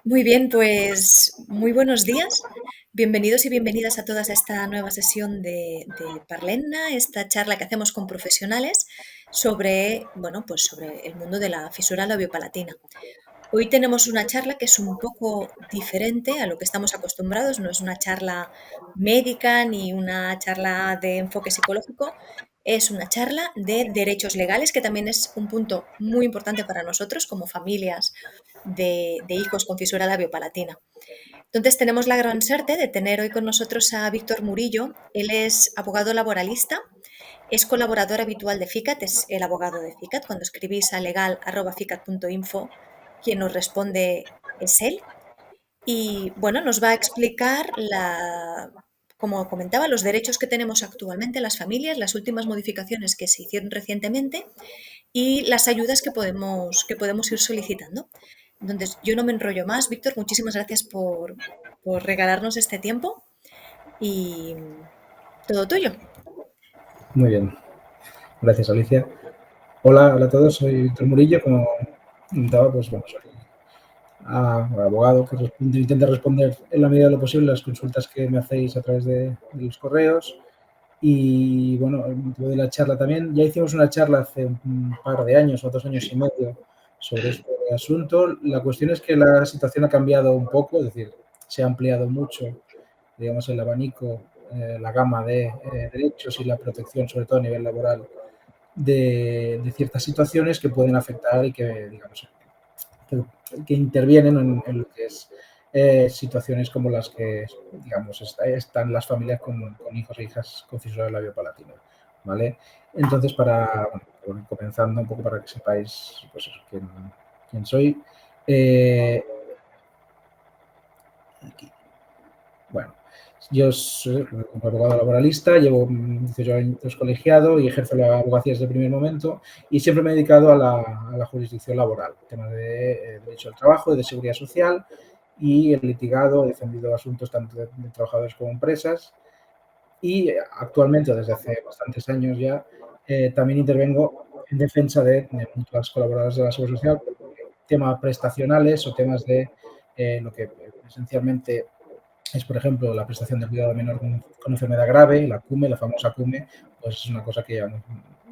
Muy bien, pues muy buenos días. Bienvenidos y bienvenidas a todas a esta nueva sesión de Parlenna, esta charla que hacemos con profesionales sobre, bueno, pues sobre el mundo de la fisura labiopalatina. Hoy tenemos una charla que es un poco diferente a lo que estamos acostumbrados, no es una charla médica ni una charla de enfoque psicológico, es una charla de derechos legales, que también es un punto muy importante para nosotros como familias de hijos con fisura labiopalatina. Entonces tenemos la gran suerte de tener hoy con nosotros a Víctor Murillo. Él es abogado laboralista, es colaborador habitual de FICAT, es el abogado de FICAT. Cuando escribís a legal@ficat.info, quien nos responde es él. Y bueno, nos va a explicar como comentaba, los derechos que tenemos actualmente las familias, las últimas modificaciones que se hicieron recientemente y las ayudas que podemos ir solicitando. Entonces, yo no me enrollo más. Víctor, muchísimas gracias por regalarnos este tiempo y todo tuyo. Muy bien, gracias Alicia. Hola a todos, soy Víctor Murillo, como comentaba, pues bueno, soy abogado que intenta responder en la medida de lo posible las consultas que me hacéis a través de los correos. Y bueno, el motivo de la charla también, ya hicimos una charla hace un par de años o 2 años y medio sobre este asunto. La cuestión es que la situación ha cambiado un poco, es decir, se ha ampliado mucho, digamos, el abanico, la gama de derechos y la protección, sobre todo a nivel laboral, de ciertas situaciones que pueden afectar y que, digamos, que intervienen en lo que es situaciones como las que, digamos, están las familias con hijos e hijas con fisura labiopalatina, ¿vale? Entonces, bueno, comenzando un poco para que sepáis, pues eso, quién soy. Aquí. Bueno, yo soy un abogado laboralista, llevo 18 años colegiado y ejerzo la abogacía desde el primer momento y siempre me he dedicado a la jurisdicción laboral, temas de derecho al trabajo y de seguridad social, y he litigado, he defendido asuntos tanto de trabajadores como empresas, y actualmente, desde hace bastantes años ya, también intervengo en defensa de mutuas colaboradoras de la seguridad social, temas prestacionales o temas de lo que esencialmente es, por ejemplo, la prestación de cuidado menor con enfermedad grave, la CUME, la famosa CUME, pues es una cosa que llevamos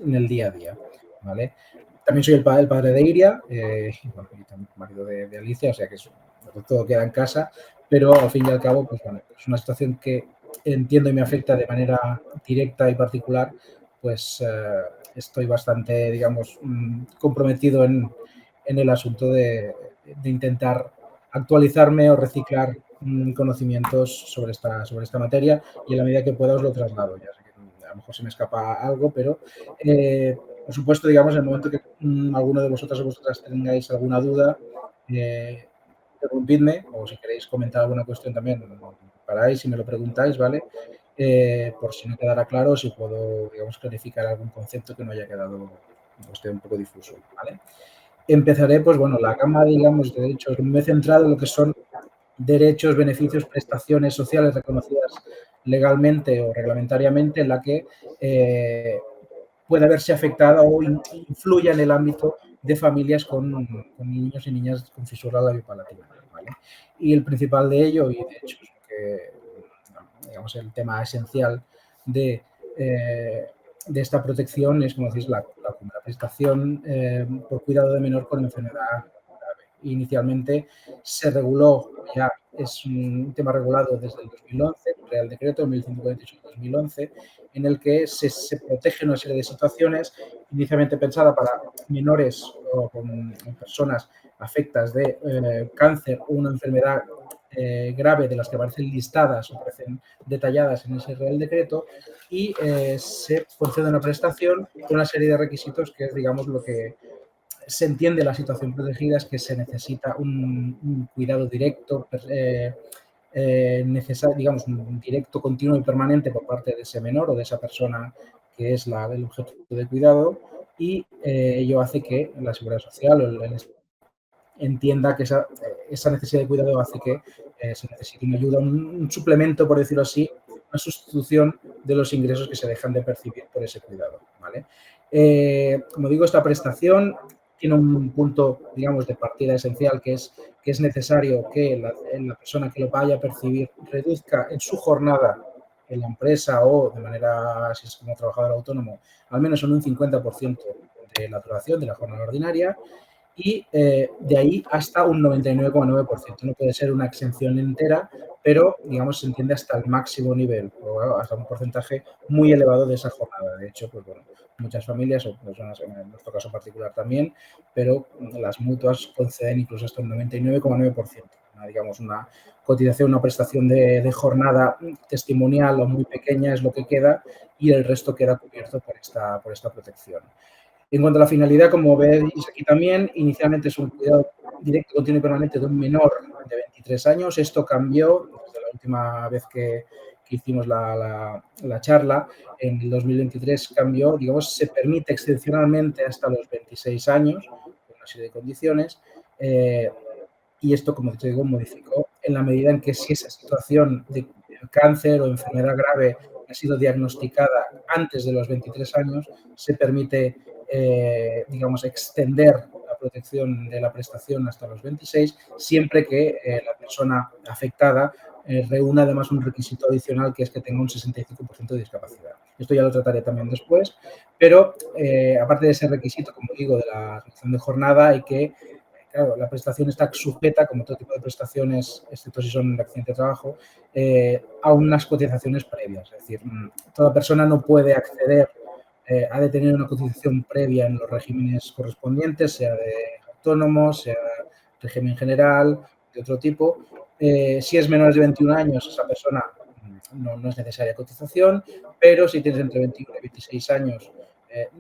en el día a día, ¿vale? También soy el padre de Iria, y, bueno, y también marido de Alicia, o sea que todo queda en casa, pero al fin y al cabo, pues bueno, es una situación que entiendo y me afecta de manera directa y particular, pues estoy bastante, digamos, comprometido en el asunto de intentar actualizarme o reciclar conocimientos sobre esta materia, y en la medida que pueda os lo traslado. Ya sé que a lo mejor se me escapa algo, pero por supuesto, digamos, en el momento que alguno de vosotros o vosotras tengáis alguna duda, interrumpidme, o si queréis comentar alguna cuestión también, paráis y me lo preguntáis, ¿vale? Por si no quedara claro, si puedo, digamos, clarificar algún concepto que no haya quedado, esté un poco difuso, ¿vale? Empezaré, pues bueno, la gama, digamos, de derechos. Me he centrado en lo que son derechos, beneficios, prestaciones sociales reconocidas legalmente o reglamentariamente, en la que puede verse afectada o influya en el ámbito de familias con niños y niñas con fisura labiopalatina, ¿vale? Y el principal de ello, y de hecho es lo que, digamos, el tema esencial de, eh, de esta protección es, como decís, la prestación por cuidado de menor con enfermedad grave. Inicialmente se reguló, ya es un tema regulado desde el 2011, el Real Decreto 1148/2011, en el que se protege una serie de situaciones inicialmente pensada para menores o con personas afectas de cáncer o una enfermedad grave de las que aparecen listadas o aparecen detalladas en ese Real Decreto, y se concede una prestación con una serie de requisitos que es, digamos, lo que se entiende la situación protegida, es que se necesita un cuidado directo, necesario, digamos, un directo, continuo y permanente por parte de ese menor o de esa persona que es el objeto de cuidado, y ello hace que la Seguridad Social o el entienda que esa necesidad de cuidado hace que se necesite una ayuda, un suplemento, por decirlo así, una sustitución de los ingresos que se dejan de percibir por ese cuidado, ¿vale? Como digo, esta prestación tiene un punto, digamos, de partida esencial, que es necesario que la persona que lo vaya a percibir reduzca en su jornada en la empresa o de manera, si es como trabajador autónomo, al menos en un 50% de la duración de la jornada ordinaria, y de ahí hasta un 99,9%. No puede ser una exención entera, pero, digamos, se entiende hasta el máximo nivel o hasta un porcentaje muy elevado de esa jornada. De hecho, pues bueno, muchas familias o personas, en nuestro caso particular también, pero las mutuas conceden incluso hasta un 99,9%. Digamos, una cotización, una prestación de jornada testimonial o muy pequeña es lo que queda, y el resto queda cubierto por esta protección. En cuanto a la finalidad, como veis aquí también, inicialmente es un cuidado directo, continuo y permanente de un menor de 23 años. Esto cambió desde la última vez que hicimos la charla. En el 2023 cambió, digamos, se permite excepcionalmente hasta los 26 años, con una serie de condiciones, y esto, como te digo, modificó en la medida en que si esa situación de cáncer o enfermedad grave ha sido diagnosticada antes de los 23 años, se permite, digamos, extender la protección de la prestación hasta los 26, siempre que la persona afectada reúna además un requisito adicional, que es que tenga un 65% de discapacidad. Esto ya lo trataré también después, pero aparte de ese requisito, como digo, de la reducción de jornada, hay que, claro, la prestación está sujeta, como todo tipo de prestaciones, excepto si son de accidente de trabajo, a unas cotizaciones previas. Es decir, toda persona no puede acceder, ha de tener una cotización previa en los regímenes correspondientes, sea de autónomo, sea régimen general, de otro tipo. Si es menor de 21 años, esa persona no es necesaria cotización, pero si tienes entre 21 y 26 años,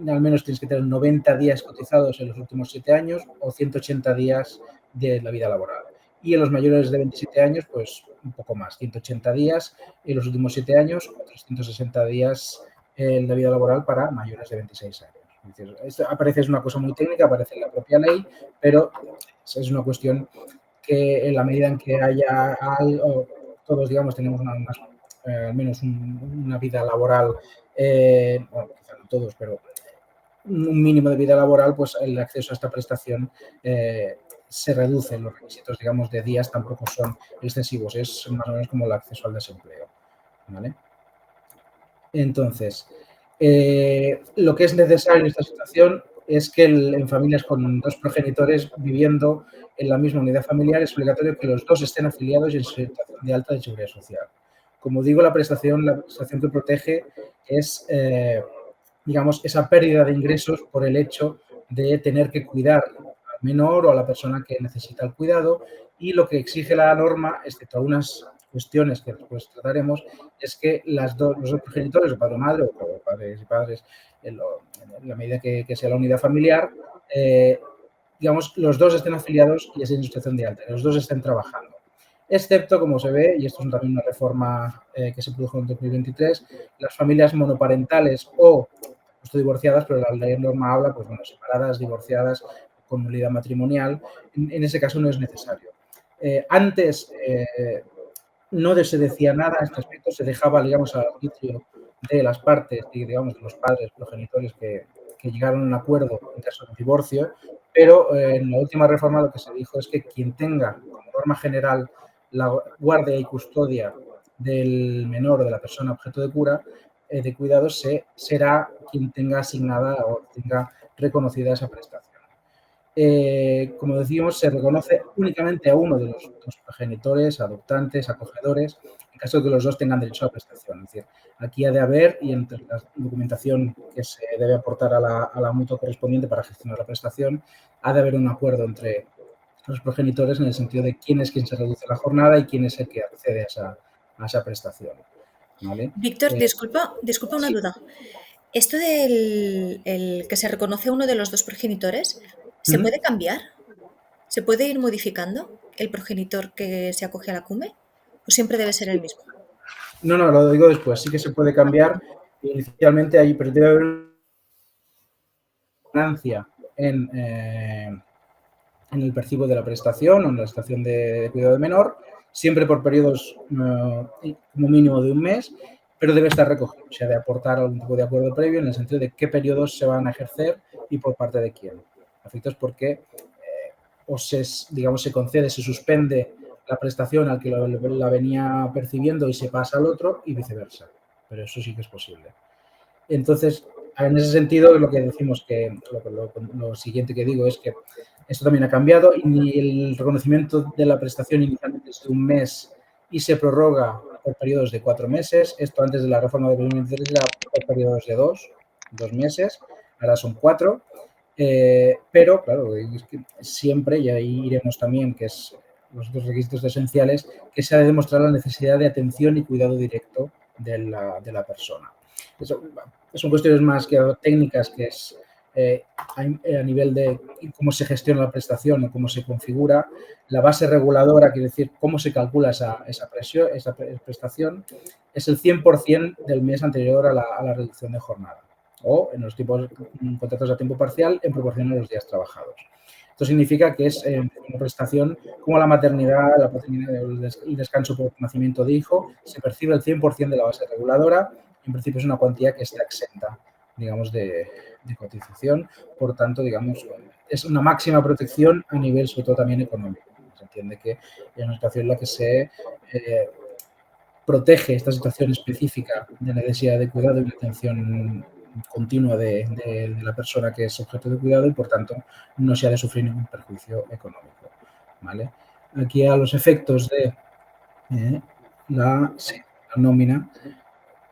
al menos tienes que tener 90 días cotizados en los últimos 7 años o 180 días de la vida laboral. Y en los mayores de 27 años, pues un poco más, 180 días en los últimos 7 años o 360 días en la vida laboral para mayores de 26 años. Es decir, esto aparece, es una cosa muy técnica, aparece en la propia ley, pero es una cuestión que en la medida en que haya algo, todos, digamos, tenemos al menos una vida laboral, bueno, quizá no todos, pero un mínimo de vida laboral, pues el acceso a esta prestación se reduce. Los requisitos, digamos, de días tampoco son excesivos, es más o menos como el acceso al desempleo, ¿vale? Entonces, lo que es necesario en esta situación es que en familias con dos progenitores viviendo en la misma unidad familiar es obligatorio que los dos estén afiliados y en situación de alta de seguridad social. Como digo, la prestación que protege es, digamos, esa pérdida de ingresos por el hecho de tener que cuidar al menor o a la persona que necesita el cuidado, y lo que exige la norma, excepto algunas cuestiones que después trataremos, es que los dos progenitores, o padre o madre, o padres y padres, en la medida que sea la unidad familiar, digamos, los dos estén afiliados y estén en situación de alta, los dos estén trabajando. Excepto, como se ve, y esto es también una reforma que se produjo en 2023, las familias monoparentales o justo divorciadas, pero la ley norma habla, pues bueno, separadas, divorciadas, con nulidad matrimonial. En ese caso no es necesario. Antes no se decía nada a este aspecto, se dejaba, digamos, al arbitrio de las partes, digamos, de los padres, progenitores que llegaron a un acuerdo en caso de divorcio, pero en la última reforma lo que se dijo es que quien tenga, como norma general, la guardia y custodia del menor o de la persona objeto de cura, de cuidados, será quien tenga asignada o tenga reconocida esa prestación. Como decimos, se reconoce únicamente a uno de los dos progenitores, adoptantes, acogedores, en caso de que los dos tengan derecho a la prestación. Es decir, aquí ha de haber, y entre la documentación que se debe aportar a la mutua correspondiente para gestionar la prestación, ha de haber un acuerdo entre los progenitores en el sentido de quién es quien se reduce la jornada y quién es el que accede a esa prestación, ¿vale? Víctor, disculpa una Sí. duda. Esto del que se reconoce a uno de los dos progenitores, ¿se ¿Mm? puede cambiar? ¿Se puede ir modificando el progenitor que se acoge a la CUME? ¿O siempre debe ser el Sí. mismo? No, lo digo después. Sí que se puede cambiar. Inicialmente hay, pero debe haber una ganancia en el percibo de la prestación o en la estación de cuidado de menor, siempre por periodos como mínimo de un mes, pero debe estar recogido. Se ha de aportar algún tipo de acuerdo previo en el sentido de qué periodos se van a ejercer y por parte de quién. A efectos porque o digamos, se concede, se suspende la prestación al que la venía percibiendo y se pasa al otro y viceversa. Pero eso sí que es posible. Entonces, en ese sentido, lo que decimos que lo siguiente que digo es que esto también ha cambiado y el reconocimiento de la prestación inicialmente es de un mes y se prorroga por periodos de 4 meses. Esto antes de la reforma de 2023 era por periodos de 2 meses, ahora son 4. Pero, claro, es que siempre, y ahí iremos también, que es los dos requisitos esenciales, que se ha de demostrar la necesidad de atención y cuidado directo de la persona. Eso, son cuestiones más que técnicas, que es a nivel de cómo se gestiona la prestación o cómo se configura. La base reguladora, quiere decir cómo se calcula esa prestación, es el 100% del mes anterior a la reducción de jornada o en los contratos a tiempo parcial en proporción a los días trabajados. Esto significa que es una prestación como la maternidad, la paternidad, el descanso por nacimiento de hijo, se percibe el 100% de la base reguladora. En principio es una cuantía que está exenta, digamos, de cotización. Por tanto, digamos, es una máxima protección a nivel, sobre todo, también económico. Se entiende que es una situación en la que se protege esta situación específica de necesidad de cuidado y de atención continua de la persona que es objeto de cuidado y, por tanto, no se ha de sufrir ningún perjuicio económico. ¿Vale? Aquí, a los efectos de la nómina,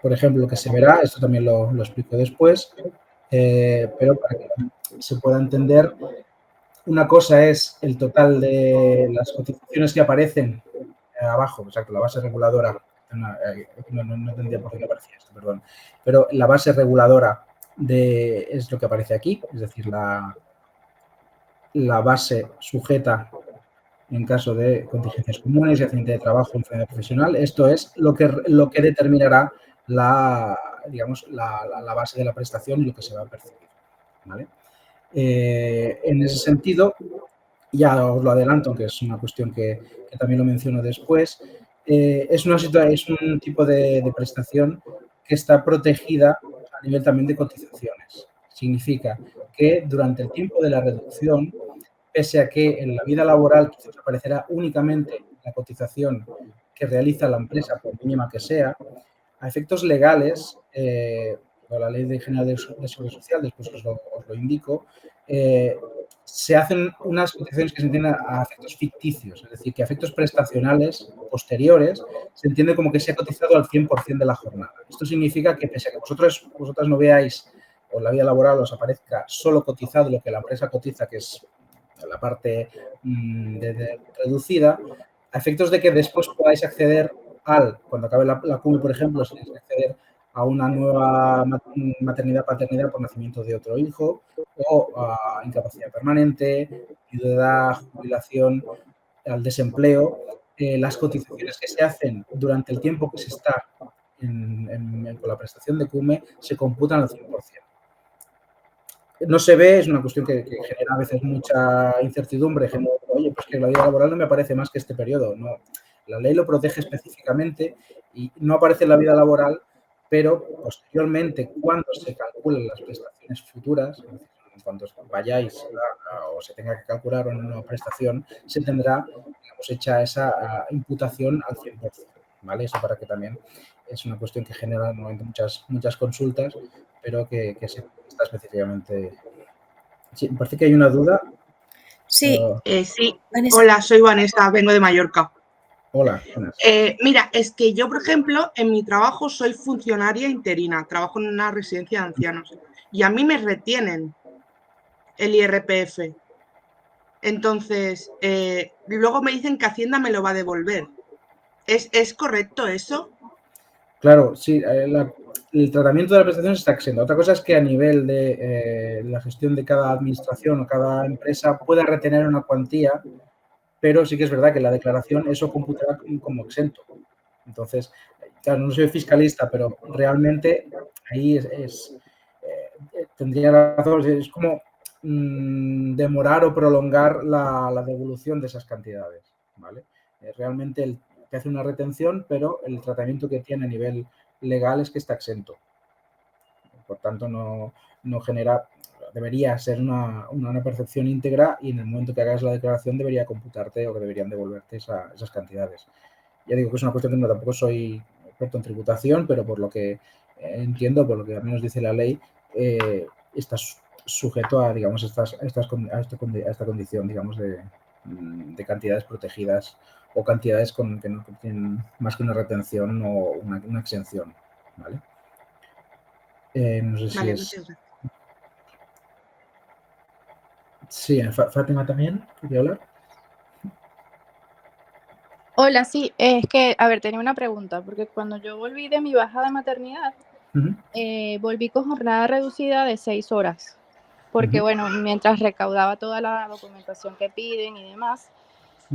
por ejemplo, lo que se verá, esto también lo explico después, pero para que se pueda entender, una cosa es el total de las cotizaciones que aparecen abajo, exacto, la base reguladora, no tendría por qué me aparecía esto, perdón, pero la base reguladora es lo que aparece aquí, es decir, la base sujeta en caso de contingencias comunes y accidente de trabajo, enfermedad profesional. Esto es lo que determinará digamos, la base de la prestación y lo que se va a percibir. ¿Vale? En ese sentido, ya os lo adelanto, aunque es una cuestión que también lo menciono después, es un tipo de prestación que está protegida a nivel también de cotizaciones. Significa que durante el tiempo de la reducción, pese a que en la vida laboral quizás aparecerá únicamente la cotización que realiza la empresa, por mínima que sea, a efectos legales, por la Ley General de Seguridad Social, después os lo indico, se hacen unas cotizaciones que se entienden a efectos ficticios, es decir, que a efectos prestacionales posteriores se entiende como que se ha cotizado al 100% de la jornada. Esto significa que, pese a que vosotras no veáis o en la vida laboral os aparezca solo cotizado lo que la empresa cotiza, que es la parte reducida, a efectos de que después podáis acceder cuando acabe la CUME, por ejemplo, si tenéis que acceder a una nueva maternidad, paternidad por nacimiento de otro hijo, o a incapacidad permanente, viudedad, jubilación, al desempleo, las cotizaciones que se hacen durante el tiempo que se está con la prestación de CUME se computan al 100%. No se ve, es una cuestión que genera a veces mucha incertidumbre, oye, pues que la vida laboral no me aparece más que este periodo. No, la ley lo protege específicamente y no aparece en la vida laboral, pero posteriormente, cuando se calculen las prestaciones futuras, cuando vayáis o se tenga que calcular una nueva prestación, se tendrá, digamos, hecha esa imputación al 100%. ¿Vale? Eso para que también es una cuestión que genera normalmente muchas consultas, pero que se está específicamente. Sí, me parece que hay una duda. Sí. Sí. Vanessa. Hola, soy Vanessa, vengo de Mallorca. Hola, buenas. Mira, es que yo, por ejemplo, en mi trabajo soy funcionaria interina, trabajo en una residencia de ancianos y a mí me retienen el IRPF. Entonces, luego me dicen que Hacienda me lo va a devolver. ¿Es correcto eso? Claro, sí, el tratamiento de la prestación está exento. Otra cosa es que a nivel de la gestión de cada administración o cada empresa pueda retener una cuantía, pero sí que es verdad que la declaración eso computará como exento. Entonces, claro, no soy fiscalista, pero realmente ahí tendría razón, es como demorar o prolongar la devolución de esas cantidades, ¿vale? Realmente te hace una retención, pero el tratamiento que tiene a nivel legal es que está exento. Por tanto, no genera, debería ser una percepción íntegra y en el momento que hagas la declaración debería computarte o que deberían devolverte esas cantidades. Ya digo que es una cuestión que no, tampoco soy experto en tributación, pero por lo que entiendo, por lo que al menos dice la ley, estás sujeto a, digamos, a esta condición, digamos, de cantidades protegidas o cantidades que no tienen más que una retención o una exención, ¿vale? No sé si Vale, es... muchas gracias. Sí, Fátima también, ¿quería hablar? Hola, sí, es que, a ver, tenía una pregunta, porque cuando yo volví de mi baja de maternidad, volví con jornada reducida de 6 horas, porque bueno, mientras recaudaba toda la documentación que piden y demás,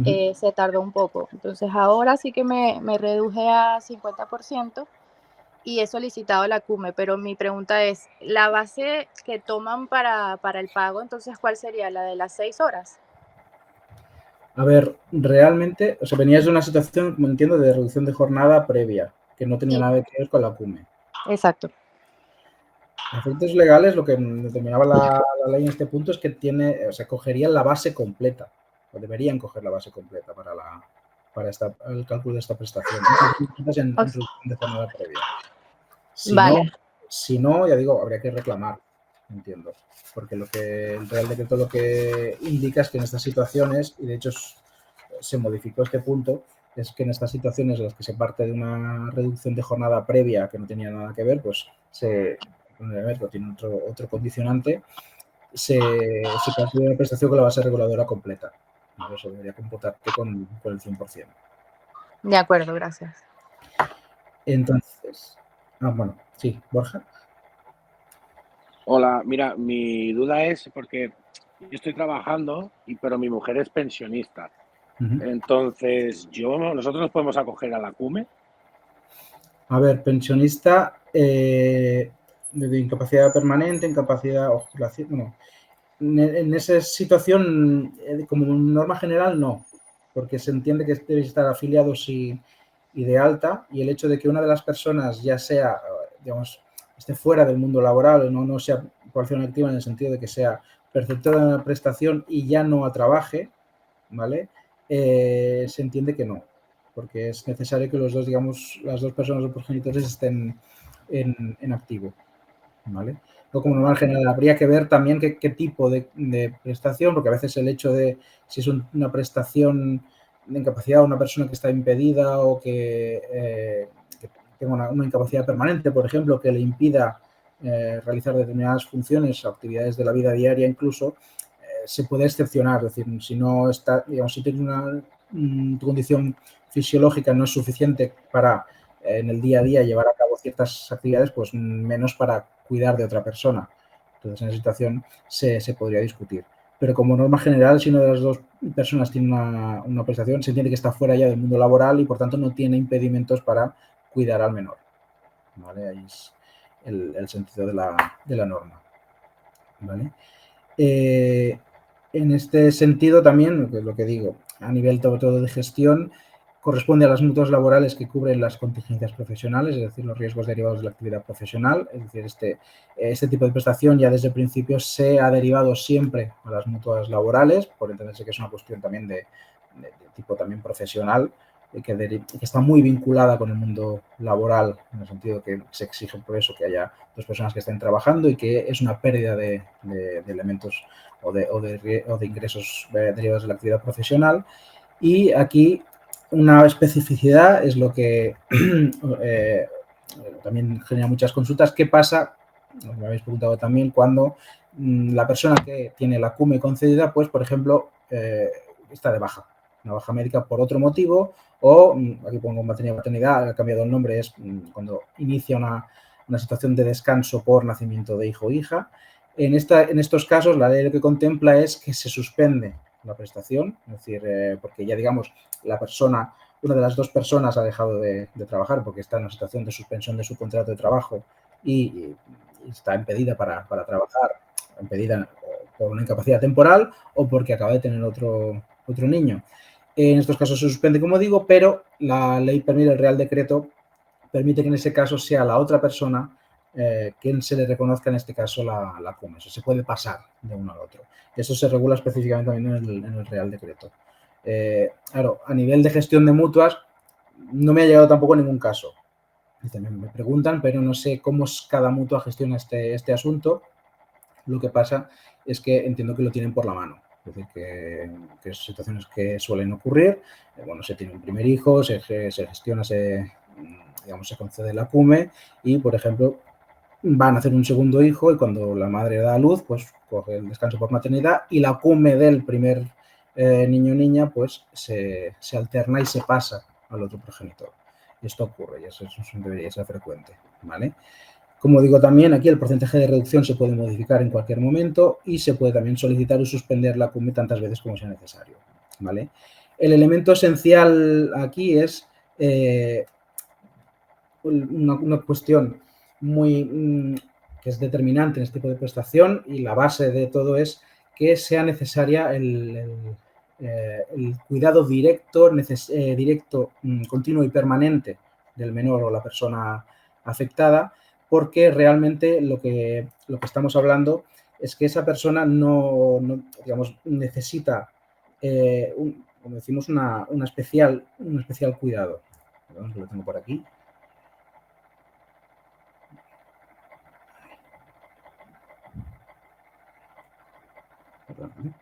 se tardó un poco. Entonces ahora sí que me reduje a 50% y he solicitado la CUME, pero mi pregunta es, ¿la base que toman para el pago, entonces cuál sería? ¿La de las 6 horas? A ver, realmente, o sea, venías de una situación, como entiendo, de reducción de jornada previa, que no tenía Sí, nada que ver con la CUME. exacto. A efectos legales, lo que determinaba la ley en este punto es que cogerían la base completa, o deberían coger la base completa para el cálculo de esta prestación, en reducción de jornada previa. Vale. Si no, ya digo, habría que reclamar, entiendo, porque el Real Decreto lo que indica es que en estas situaciones, y de hecho se modificó este punto, es que en estas situaciones en las que se parte de una reducción de jornada previa que no tenía nada que ver, pues tiene otro condicionante, se calcula la prestación con la base reguladora completa. ¿Vale? Eso debería comportarte con el 100%. De acuerdo, gracias. Entonces, bueno, sí, Borja. Hola, mira, mi duda es porque yo estoy trabajando, pero mi mujer es pensionista. Entonces, nosotros nos podemos acoger a la CUME. A ver, pensionista de incapacidad permanente, incapacidad o jubilación, bueno, en esa situación, como norma general, no, porque se entiende que debéis estar afiliados y de alta, y el hecho de que una de las personas ya sea, digamos, esté fuera del mundo laboral, no sea población activa en el sentido de que sea perceptora de una prestación y ya no trabaje, ¿vale? Se entiende que no, porque es necesario que los dos, digamos, las dos personas o progenitores estén en activo, ¿vale? O como normal general, habría que ver también qué tipo de prestación, porque a veces el hecho de si es una prestación de incapacidad, una persona que está impedida o que tenga una incapacidad permanente, por ejemplo, que le impida realizar determinadas funciones o actividades de la vida diaria incluso, se puede excepcionar, es decir, si no está, digamos, si tienes tu condición fisiológica no es suficiente para en el día a día llevar a cabo ciertas actividades, pues menos para cuidar de otra persona. Entonces, en esa situación se podría discutir. Pero como norma general, si una de las dos personas tiene una prestación, se entiende que está fuera ya del mundo laboral y, por tanto, no tiene impedimentos para cuidar al menor. ¿Vale? Ahí es el sentido de la norma. ¿Vale? En este sentido también, lo que digo, a nivel todo de gestión, corresponde a las mutuas laborales que cubren las contingencias profesionales, es decir, los riesgos derivados de la actividad profesional. Es decir, este tipo de prestación ya desde el principio se ha derivado siempre a las mutuas laborales, por entenderse que es una cuestión también de tipo también profesional, que está muy vinculada con el mundo laboral, en el sentido que se exige por eso que haya dos personas que estén trabajando y que es una pérdida de elementos o de ingresos derivados de la actividad profesional. Y aquí una especificidad es lo que también genera muchas consultas. ¿Qué pasa? Me habéis preguntado también cuando la persona que tiene la CUME concedida, pues, por ejemplo, está de baja, una baja médica por otro motivo, o aquí pongo maternidad, ha cambiado el nombre, es cuando inicia una situación de descanso por nacimiento de hijo o hija. En estos casos, la ley lo que contempla es que se suspende la prestación, es decir, porque ya digamos, una de las dos personas ha dejado de trabajar porque está en una situación de suspensión de su contrato de trabajo y está impedida para trabajar, impedida por una incapacidad temporal o porque acaba de tener otro niño. En estos casos se suspende, como digo, pero la ley permite, el Real Decreto permite que en ese caso sea la otra persona que se le reconozca en este caso la CUME. Eso se puede pasar de uno al otro. Eso se regula específicamente también en el Real Decreto. Claro, a nivel de gestión de mutuas no me ha llegado tampoco ningún caso. Me preguntan, pero no sé cómo cada mutua gestiona este asunto. Lo que pasa es que entiendo que lo tienen por la mano. Es decir, que son situaciones que suelen ocurrir. Bueno, se tiene un primer hijo, se gestiona, se concede la CUME y, por ejemplo, van a hacer un segundo hijo y cuando la madre da a luz, pues coge el descanso por maternidad y la CUME del primer niño o niña, pues se alterna y se pasa al otro progenitor. Esto ocurre y eso debería ser frecuente, ¿vale? Como digo también, aquí el porcentaje de reducción se puede modificar en cualquier momento y se puede también solicitar o suspender la CUME tantas veces como sea necesario, ¿vale? El elemento esencial aquí es una cuestión que es determinante en este tipo de prestación y la base de todo es que sea necesaria el cuidado directo, continuo y permanente del menor o la persona afectada, porque realmente lo que estamos hablando es que esa persona no necesita, como decimos, un especial cuidado. Perdón, que lo tengo por aquí. Perdón.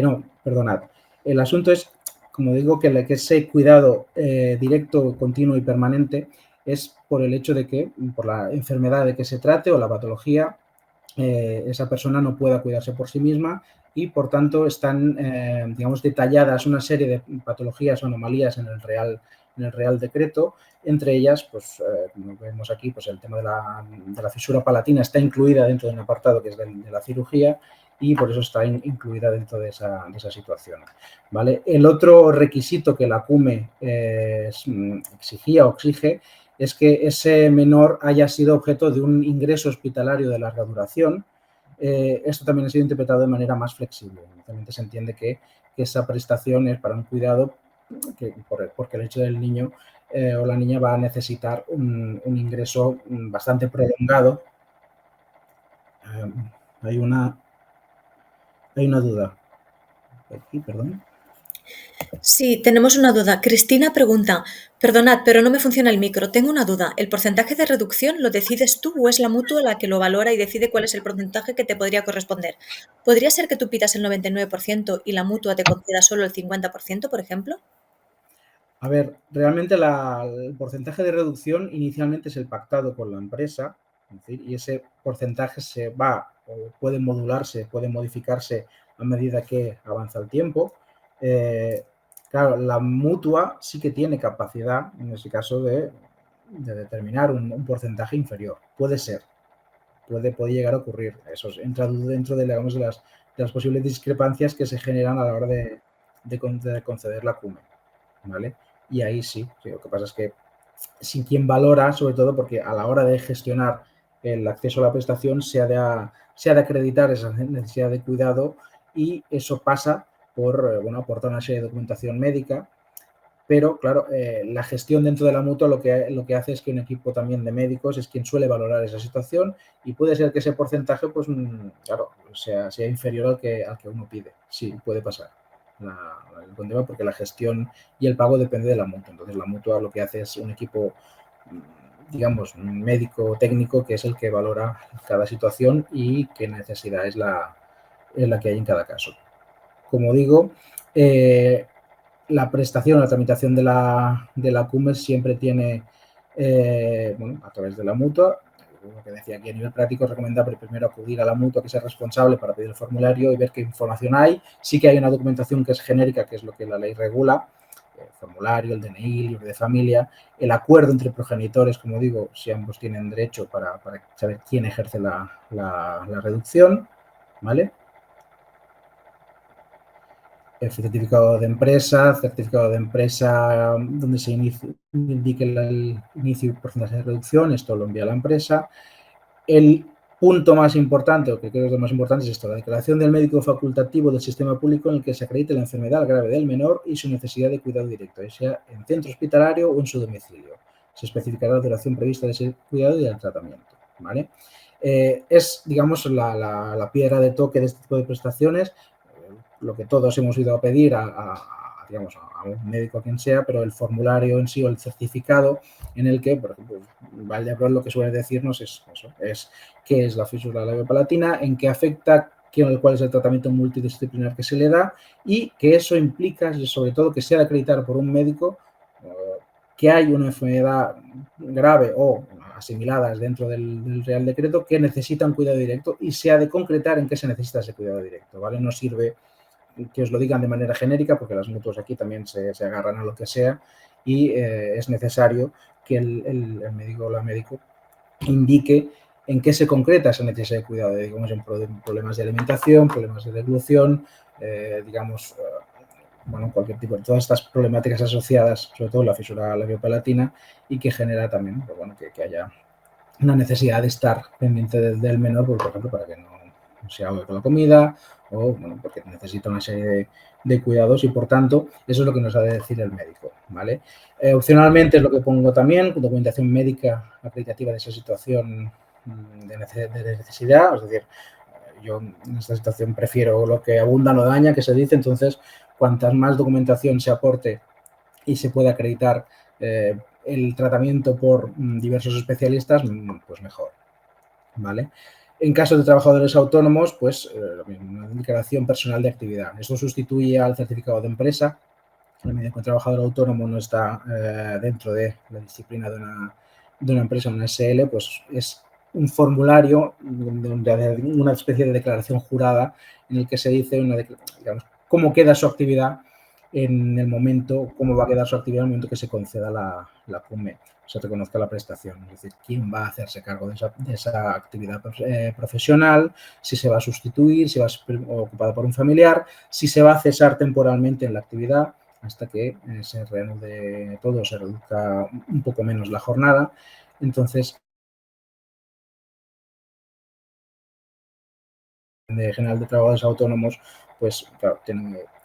No, perdonad. El asunto es, como digo, que ese cuidado directo, continuo y permanente es por el hecho de que, por la enfermedad de que se trate o la patología, esa persona no pueda cuidarse por sí misma y, por tanto, están, detalladas una serie de patologías o anomalías en el Real Decreto. Entre ellas, pues, como vemos aquí, pues el tema de la fisura palatina está incluida dentro de un apartado que es de la cirugía y por eso está incluida dentro de esa situación, ¿vale? El otro requisito que la CUME exigía o exige es que ese menor haya sido objeto de un ingreso hospitalario de larga duración. Esto también ha sido interpretado de manera más flexible. Realmente se entiende que esa prestación es para un cuidado porque el hecho del niño o la niña va a necesitar un ingreso bastante prolongado. Hay una duda. Aquí, perdón. Sí, tenemos una duda. Cristina pregunta, perdonad, pero no me funciona el micro. Tengo una duda. ¿El porcentaje de reducción lo decides tú o es la mutua la que lo valora y decide cuál es el porcentaje que te podría corresponder? ¿Podría ser que tú pidas el 99% y la mutua te conceda solo el 50%, por ejemplo? A ver, realmente el porcentaje de reducción inicialmente es el pactado con la empresa, es decir, y ese porcentaje se va o puede modularse, puede modificarse a medida que avanza el tiempo. Claro, la mutua sí que tiene capacidad, en ese caso, de determinar un porcentaje inferior. Puede ser, puede llegar a ocurrir. Eso entra dentro de las posibles discrepancias que se generan a la hora de conceder la CUME, ¿vale? Y ahí sí, lo que pasa es que sin quien valora, sobre todo porque a la hora de gestionar el acceso a la prestación se ha de acreditar esa necesidad de cuidado y eso pasa por aportar una serie de documentación médica, pero claro, la gestión dentro de la mutua lo que hace es que un equipo también de médicos es quien suele valorar esa situación y puede ser que ese porcentaje, pues claro, sea inferior al que uno pide. Sí, puede pasar. Porque la gestión y el pago depende de la mutua. Entonces, la mutua lo que hace es un equipo, digamos, médico técnico que es el que valora cada situación y qué necesidad es la que hay en cada caso. Como digo, la prestación, la tramitación de la CUME siempre tiene, a través de la mutua. Lo que decía aquí a nivel práctico, es recomendable primero acudir a la mutua que sea responsable para pedir el formulario y ver qué información hay. Sí que hay una documentación que es genérica, que es lo que la ley regula, el formulario, el DNI, el libro de familia, el acuerdo entre progenitores, como digo, si ambos tienen derecho para saber quién ejerce la reducción, ¿vale? El certificado de empresa donde se indique el inicio y porcentaje de reducción, esto lo envía la empresa. El punto más importante, o que creo que es lo más importante, es esto: la declaración del médico facultativo del sistema público en el que se acredite la enfermedad grave del menor y su necesidad de cuidado directo, ya sea en centro hospitalario o en su domicilio. Se especificará la duración prevista de ese cuidado y del tratamiento, ¿vale? Es, digamos, la piedra de toque de este tipo de prestaciones, lo que todos hemos ido a pedir digamos, a un médico, a quien sea, pero el formulario en sí o el certificado en el que, por ejemplo, Valdebrón lo que suele decirnos es eso, es qué es la fisura labiopalatina, en qué afecta, cuál es el tratamiento multidisciplinar que se le da, y que eso implica, sobre todo, que sea de acreditar por un médico que hay una enfermedad grave o asimiladas dentro del Real Decreto que necesita un cuidado directo, y se ha de concretar en qué se necesita ese cuidado directo, ¿vale? No sirve que os lo digan de manera genérica, porque las mutuas aquí también se agarran a lo que sea, y es necesario que el médico o la médico indique en qué se concreta esa necesidad de cuidado, digamos, en problemas de alimentación, problemas de deglución, digamos, bueno, cualquier tipo de todas estas problemáticas asociadas, sobre todo la fisura labiopalatina, y que genera también, pues bueno, que haya una necesidad de estar pendiente del menor, por ejemplo, para que no se ahogue con la comida, o bueno, porque necesita una serie de cuidados, y por tanto eso es lo que nos ha de decir el médico, ¿vale? Opcionalmente es lo que pongo también, documentación médica acreditativa de esa situación de necesidad, es decir, yo en esta situación prefiero lo que abunda no daña, que se dice. Entonces, cuantas más documentación se aporte y se pueda acreditar el tratamiento por diversos especialistas, pues mejor, ¿vale? En caso de trabajadores autónomos, pues una declaración personal de actividad. Esto sustituye al certificado de empresa. En la medida que un trabajador autónomo no está dentro de la disciplina de una empresa, una SL, pues es un formulario, una especie de declaración jurada en el que se dice, digamos, cómo queda su actividad en el momento, cómo va a quedar su actividad en el momento que se conceda la PUME, se reconozca la prestación. Es decir, quién va a hacerse cargo de esa actividad profesional, si se va a sustituir, si va a ser ocupada por un familiar, si se va a cesar temporalmente en la actividad hasta que se reanude todo, se reduzca un poco menos la jornada. Entonces, de General de Trabajadores Autónomos, pues claro,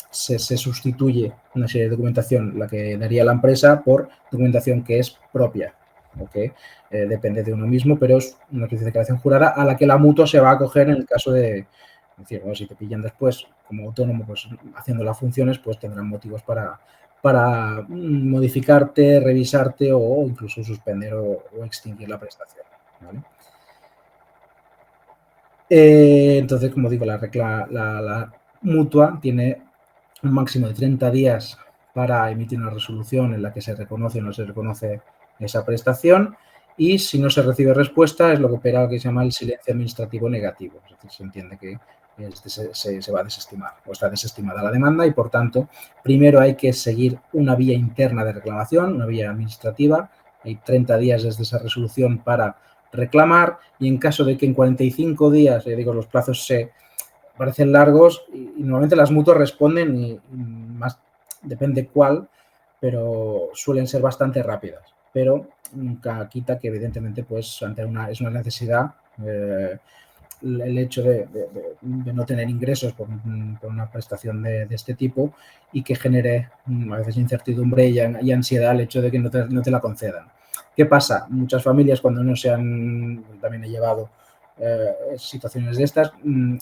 se sustituye una serie de documentación, la que daría la empresa, por documentación que es propia, o que depende de uno mismo, pero es una especie de declaración jurada a la que la mutua se va a acoger en el caso de, es decir, bueno, si te pillan después como autónomo, pues haciendo las funciones, pues tendrán motivos para modificarte, revisarte o incluso suspender o extinguir la prestación, ¿vale? Entonces, como digo, la mutua tiene un máximo de 30 días para emitir una resolución en la que se reconoce o no se reconoce esa prestación, y si no se recibe respuesta es lo que opera lo que se llama el silencio administrativo negativo. Es decir, se entiende que se va a desestimar o está desestimada la demanda, y por tanto primero hay que seguir una vía interna de reclamación, una vía administrativa. Hay 30 días desde esa resolución para reclamar, y en caso de que en 45 días, digo, los plazos se parecen largos, y normalmente las mutuas responden, y más depende cuál, pero suelen ser bastante rápidas, pero nunca quita que evidentemente pues es una necesidad el hecho de no tener ingresos por una prestación de este tipo, y que genere a veces incertidumbre y ansiedad el hecho de que no te la concedan. ¿Qué pasa? Muchas familias, cuando no también he llevado situaciones de estas,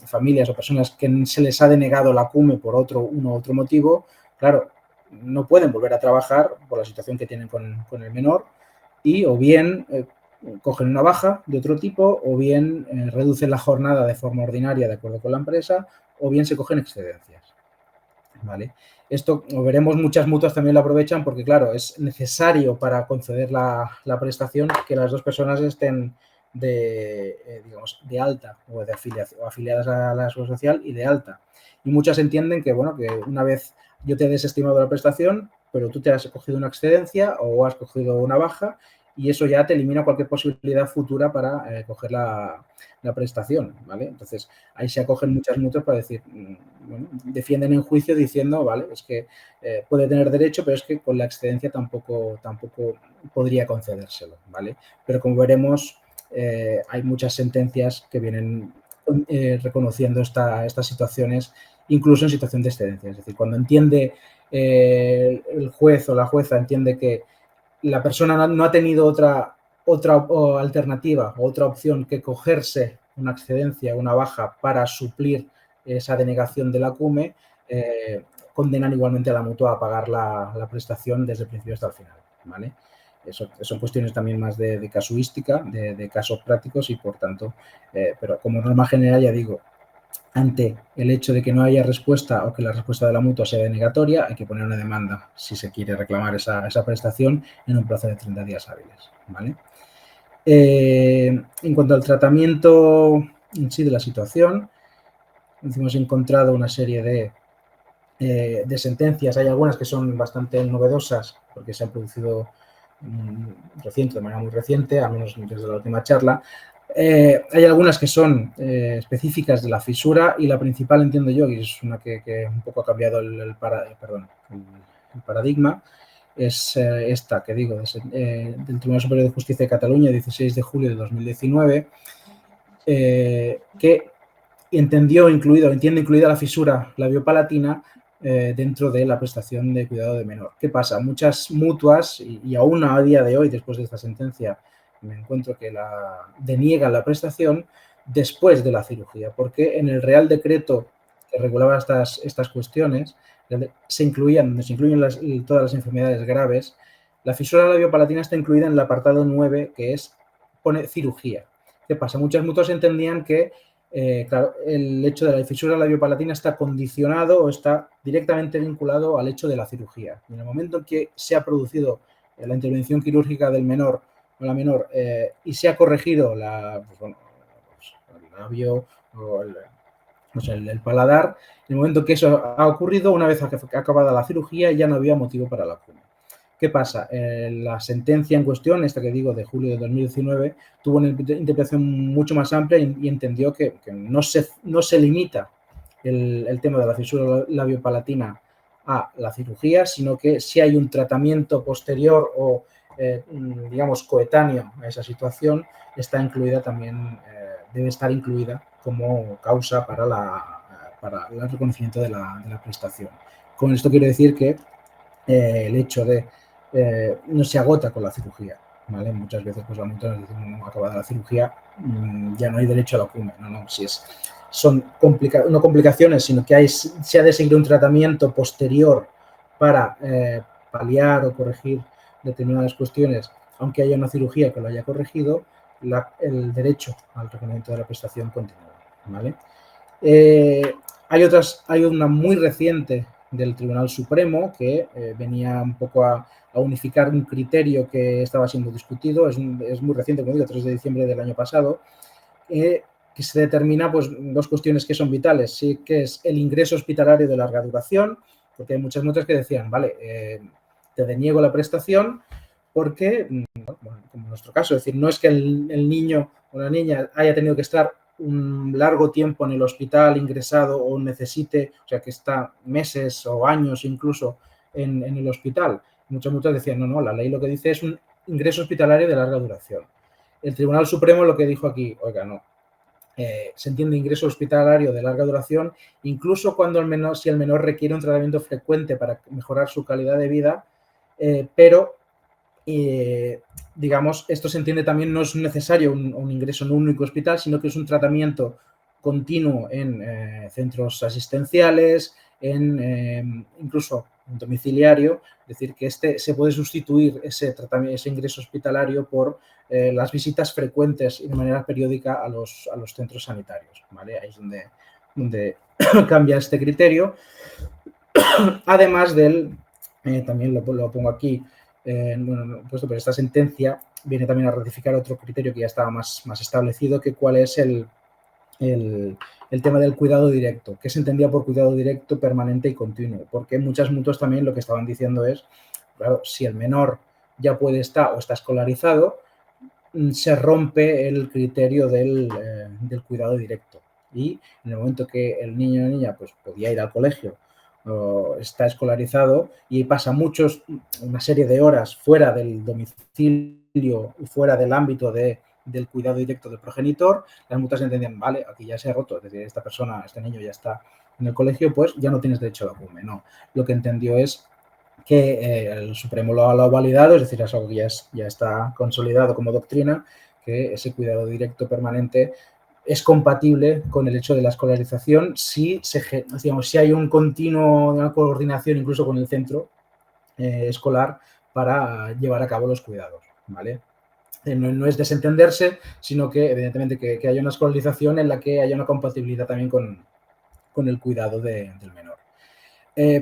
familias o personas que se les ha denegado la CUME por uno u otro motivo, claro, no pueden volver a trabajar por la situación que tienen con el menor, y o bien cogen una baja de otro tipo, o bien reducen la jornada de forma ordinaria de acuerdo con la empresa, o bien se cogen excedencias, ¿vale? Esto, lo veremos, muchas mutuas también lo aprovechan, porque claro, es necesario para conceder la prestación que las dos personas estén digamos, de alta o afiliadas a la Seguridad Social y de alta. Y muchas entienden que, bueno, que una vez yo te he desestimado la prestación, pero tú te has cogido una excedencia o has cogido una baja, y eso ya te elimina cualquier posibilidad futura para coger la prestación, ¿vale? Entonces, ahí se acogen muchas mutuas para decir, bueno, defienden en juicio diciendo, vale, es que puede tener derecho, pero es que con la excedencia tampoco podría concedérselo, ¿vale? Pero como veremos, hay muchas sentencias que vienen reconociendo estas situaciones, incluso en situación de excedencia. Es decir, cuando entiende el juez o la jueza entiende que la persona no ha tenido otra alternativa o otra opción que cogerse una excedencia, una baja para suplir esa denegación del ACUME, condenan igualmente a la mutua a pagar la prestación desde el principio hasta el final, ¿vale? Eso son cuestiones también más de casuística, de casos prácticos y, por tanto, pero como norma general, ya digo, ante el hecho de que no haya respuesta o que la respuesta de la mutua sea denegatoria, hay que poner una demanda si se quiere reclamar esa prestación en un plazo de 30 días hábiles, ¿vale? En cuanto al tratamiento en sí de la situación, hemos encontrado una serie de sentencias. Hay algunas que son bastante novedosas porque se han producido de manera muy reciente, al menos desde la última charla. Hay algunas que son específicas de la fisura y la principal, entiendo yo, y es una que un poco ha cambiado el paradigma, es esta que digo, del Tribunal Superior de Justicia de Cataluña, 16 de julio de 2019, que entiende incluida la fisura labiopalatina dentro de la prestación de cuidado de menor. ¿Qué pasa? Muchas mutuas, y aún a día de hoy, después de esta sentencia, me encuentro que deniegan la prestación después de la cirugía, porque en el Real Decreto que regulaba estas cuestiones, donde se incluyen todas las enfermedades graves, la fisura labiopalatina está incluida en el apartado 9, que pone cirugía. ¿Qué pasa? Muchas mutuas entendían que claro, el hecho de la fisura labiopalatina está condicionado o está directamente vinculado al hecho de la cirugía. En el momento en que se ha producido la intervención quirúrgica del menor o la menor y se ha corregido el labio o el paladar, en el momento que eso ha ocurrido, una vez acabada la cirugía, ya no había motivo para la ACUME. ¿Qué pasa? La sentencia en cuestión, esta que digo de julio de 2019, tuvo una interpretación mucho más amplia y entendió que no se limita el tema de la fisura labiopalatina a la cirugía, sino que si hay un tratamiento posterior o, digamos, coetáneo a esa situación, está incluida también, debe estar incluida como causa para el reconocimiento de la prestación. Con esto quiero decir que el hecho de no se agota con la cirugía, ¿vale? Muchas veces pues la mutua nos dicen, acabada la cirugía, ya no hay derecho a la ACUME, no, si son no complicaciones, sino que se ha de seguir un tratamiento posterior para paliar o corregir determinadas cuestiones, aunque haya una cirugía que lo haya corregido, el derecho al reconocimiento de la prestación continúa, ¿vale? Hay una muy reciente del Tribunal Supremo que venía un poco a unificar un criterio que estaba siendo discutido, es muy reciente, como digo, 3 de diciembre del año pasado, que se determina pues, dos cuestiones que son vitales, sí, que es el ingreso hospitalario de larga duración, porque hay muchas mutuas que decían, vale, te deniego la prestación porque, como en nuestro caso, es decir, no es que el niño o la niña haya tenido que estar un largo tiempo en el hospital ingresado o necesite, o sea, que está meses o años incluso en el hospital. Muchas mutuas decían, no, la ley lo que dice es un ingreso hospitalario de larga duración. El Tribunal Supremo lo que dijo aquí, oiga, no, se entiende ingreso hospitalario de larga duración, incluso cuando si el menor requiere un tratamiento frecuente para mejorar su calidad de vida, pero digamos, esto se entiende también, no es necesario un ingreso en un único hospital, sino que es un tratamiento continuo en centros asistenciales, incluso en domiciliario, es decir, que se puede sustituir ese ingreso hospitalario por las visitas frecuentes y de manera periódica a los centros sanitarios, ¿vale? Ahí es donde cambia este criterio. Además también lo pongo aquí, puesto por esta sentencia, viene también a ratificar otro criterio que ya estaba más establecido, que cuál es el tema del cuidado directo, que se entendía por cuidado directo, permanente y continuo, porque muchas mutuas también lo que estaban diciendo es, claro, si el menor ya puede estar o está escolarizado, se rompe el criterio del cuidado directo. Y en el momento que el niño o la niña pues, podía ir al colegio, está escolarizado y pasa una serie de horas fuera del domicilio y fuera del ámbito de del cuidado directo del progenitor, las mutuas entendían, vale, aquí ya se ha roto, es decir, esta persona, este niño ya está en el colegio, pues ya no tienes derecho a la CUME. No, lo que entendió es que el Supremo lo ha validado, es decir, es algo que ya está consolidado como doctrina, que ese cuidado directo permanente es compatible con el hecho de la escolarización si hay un continuo, una coordinación incluso con el centro escolar para llevar a cabo los cuidados, ¿vale? No es desentenderse, sino que evidentemente que haya una escolarización en la que haya una compatibilidad también con el cuidado del menor.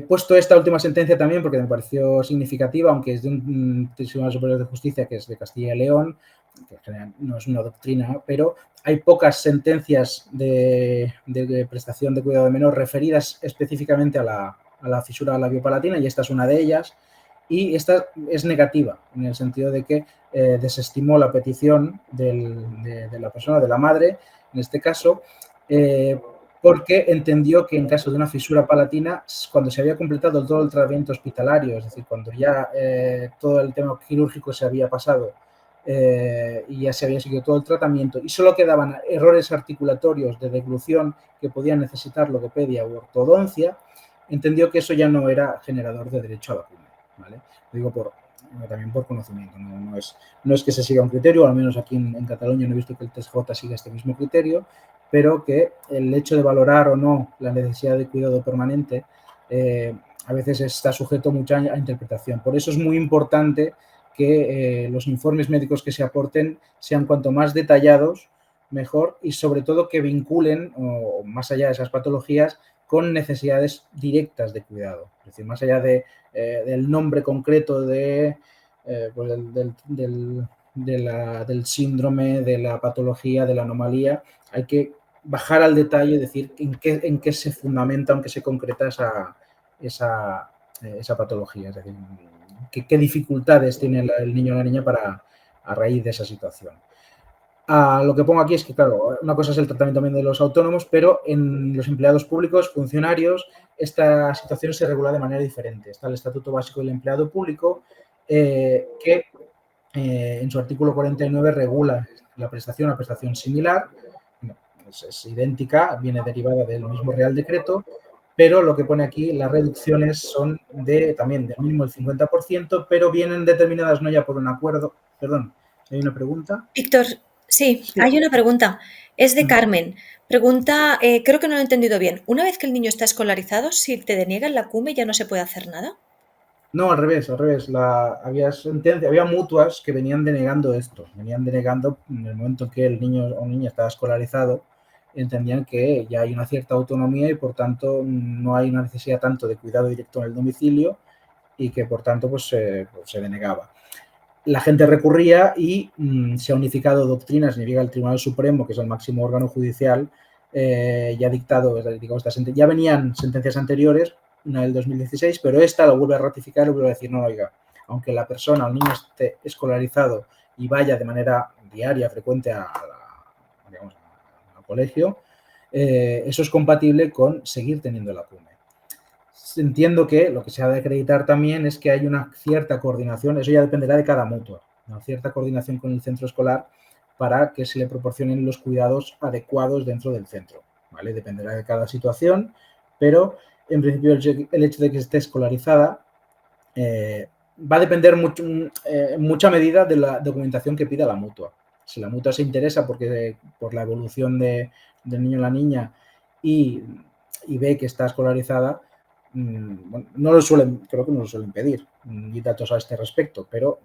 Puesto esta última sentencia también porque me pareció significativa, aunque es de un Tribunal Superior de Justicia que es de Castilla y León, que en general no es una doctrina, pero hay pocas sentencias de prestación de cuidado de menor referidas específicamente a la fisura labiopalatina, y esta es una de ellas, y esta es negativa, en el sentido de que desestimó la petición de la persona, de la madre, en este caso, porque entendió que en caso de una fisura palatina, cuando se había completado todo el tratamiento hospitalario, es decir, cuando ya todo el tema quirúrgico se había pasado y ya se había seguido todo el tratamiento y solo quedaban errores articulatorios de deglución que podían necesitar logopedia u ortodoncia, entendió que eso ya no era generador de derecho a la CUME, ¿vale? Lo digo también por conocimiento, no es que se siga un criterio, al menos aquí en Cataluña no he visto que el TSJ siga este mismo criterio, pero que el hecho de valorar o no la necesidad de cuidado permanente a veces está sujeto mucho a interpretación. Por eso es muy importante que los informes médicos que se aporten sean cuanto más detallados, mejor, y sobre todo que vinculen, o más allá de esas patologías, con necesidades directas de cuidado. Es decir, más allá del nombre concreto del síndrome, de la patología, de la anomalía, hay que bajar al detalle y decir en qué se fundamenta, en qué se concreta esa patología. Es decir, qué dificultades tiene el niño o la niña a raíz de esa situación. Lo que pongo aquí es que, claro, una cosa es el tratamiento también de los autónomos, pero en los empleados públicos, funcionarios, esta situación se regula de manera diferente. Está el Estatuto Básico del Empleado Público, que en su artículo 49 regula la prestación similar, es idéntica, viene derivada del mismo Real Decreto, pero lo que pone aquí, las reducciones son también del mínimo el 50%, pero vienen determinadas no ya por un acuerdo. Perdón, ¿hay una pregunta? Víctor, sí, hay una pregunta. Es de Carmen. Pregunta, creo que no lo he entendido bien. Una vez que el niño está escolarizado, si te deniegan la CUME, ¿ya no se puede hacer nada? No, al revés. Había mutuas que venían denegando esto. Venían denegando en el momento que el niño o niña estaba escolarizado, entendían que ya hay una cierta autonomía y por tanto no hay una necesidad tanto de cuidado directo en el domicilio y que por tanto pues se denegaba. La gente recurría y se ha unificado doctrinas, significa el Tribunal Supremo, que es el máximo órgano judicial, ya ha dictado, ya venían sentencias anteriores, una del 2016, pero esta lo vuelve a ratificar y vuelve a decir, no, oiga, aunque la persona o el niño esté escolarizado y vaya de manera diaria, frecuente al colegio, eso es compatible con seguir teniendo la CUME. Entiendo que lo que se ha de acreditar también es que hay una cierta coordinación, eso ya dependerá de cada mutua, una cierta coordinación con el centro escolar para que se le proporcionen los cuidados adecuados dentro del centro, ¿vale? Dependerá de cada situación, pero en principio el hecho de que esté escolarizada va a depender en mucha medida de la documentación que pida la mutua. Si la mutua se interesa por la evolución del niño o la niña y ve que está escolarizada, bueno, creo que no lo suelen pedir y datos a este respecto, pero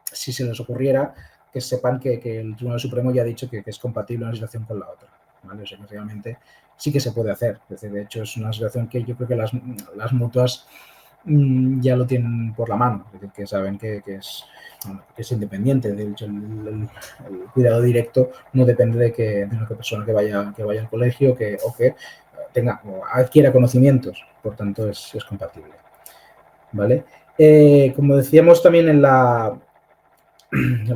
si se les ocurriera, que sepan que el Tribunal Supremo ya ha dicho que es compatible una situación con la otra, ¿vale? O sea, que realmente sí que se puede hacer. Es decir, de hecho, es una situación que yo creo que las mutuas ya lo tienen por la mano, es decir, que saben que es independiente. De hecho, el cuidado directo no depende de una persona que vaya al colegio o que adquiera conocimientos, por tanto es compatible, ¿vale? Como decíamos también en lo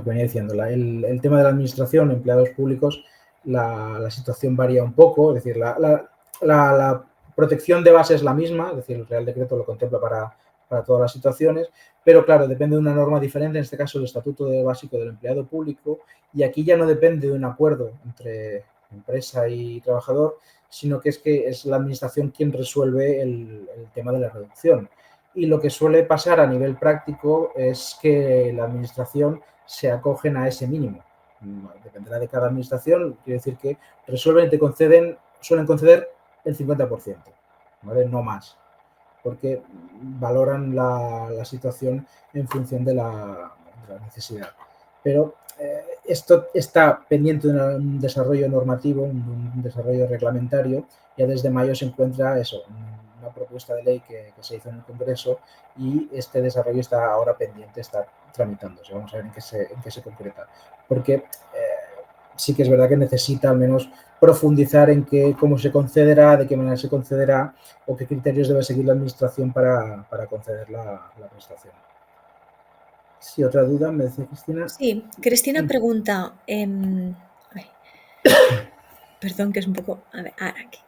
que venía diciendo, el tema de la administración, empleados públicos, la situación varía un poco, es decir, la protección de base es la misma, es decir, el Real Decreto lo contempla para todas las situaciones, pero claro, depende de una norma diferente, en este caso el Estatuto Básico del Empleado Público, y aquí ya no depende de un acuerdo entre empresa y trabajador, sino que es la administración quien resuelve el tema de la reducción. Y lo que suele pasar a nivel práctico es que la administración se acogen a ese mínimo. Dependerá de cada administración, quiere decir que resuelven y suelen conceder el 50%, ¿vale? No más, porque valoran la situación en función de la necesidad. Pero esto está pendiente de un desarrollo normativo, un desarrollo reglamentario. Ya desde mayo se encuentra una propuesta de ley que se hizo en el Congreso, y este desarrollo está ahora pendiente, está tramitándose. Vamos a ver en qué se concreta. Porque sí que es verdad que necesita al menos profundizar en cómo se concederá, de qué manera se concederá o qué criterios debe seguir la administración para conceder la prestación. Sí, otra duda, me decía Cristina. Sí, Cristina pregunta, perdón, que es un poco... A ver, aquí.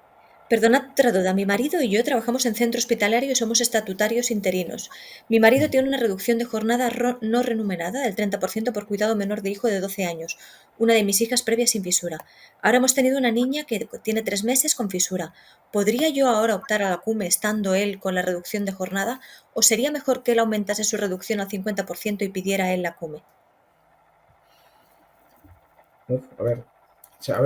Perdonad otra duda. Mi marido y yo trabajamos en centro hospitalario y somos estatutarios interinos. Mi marido tiene una reducción de jornada no remunerada del 30% por cuidado menor de hijo de 12 años, una de mis hijas previa sin fisura. Ahora hemos tenido una niña que tiene 3 meses con fisura. ¿Podría yo ahora optar a la CUME estando él con la reducción de jornada, o sería mejor que él aumentase su reducción al 50% y pidiera a él la CUME? A ver,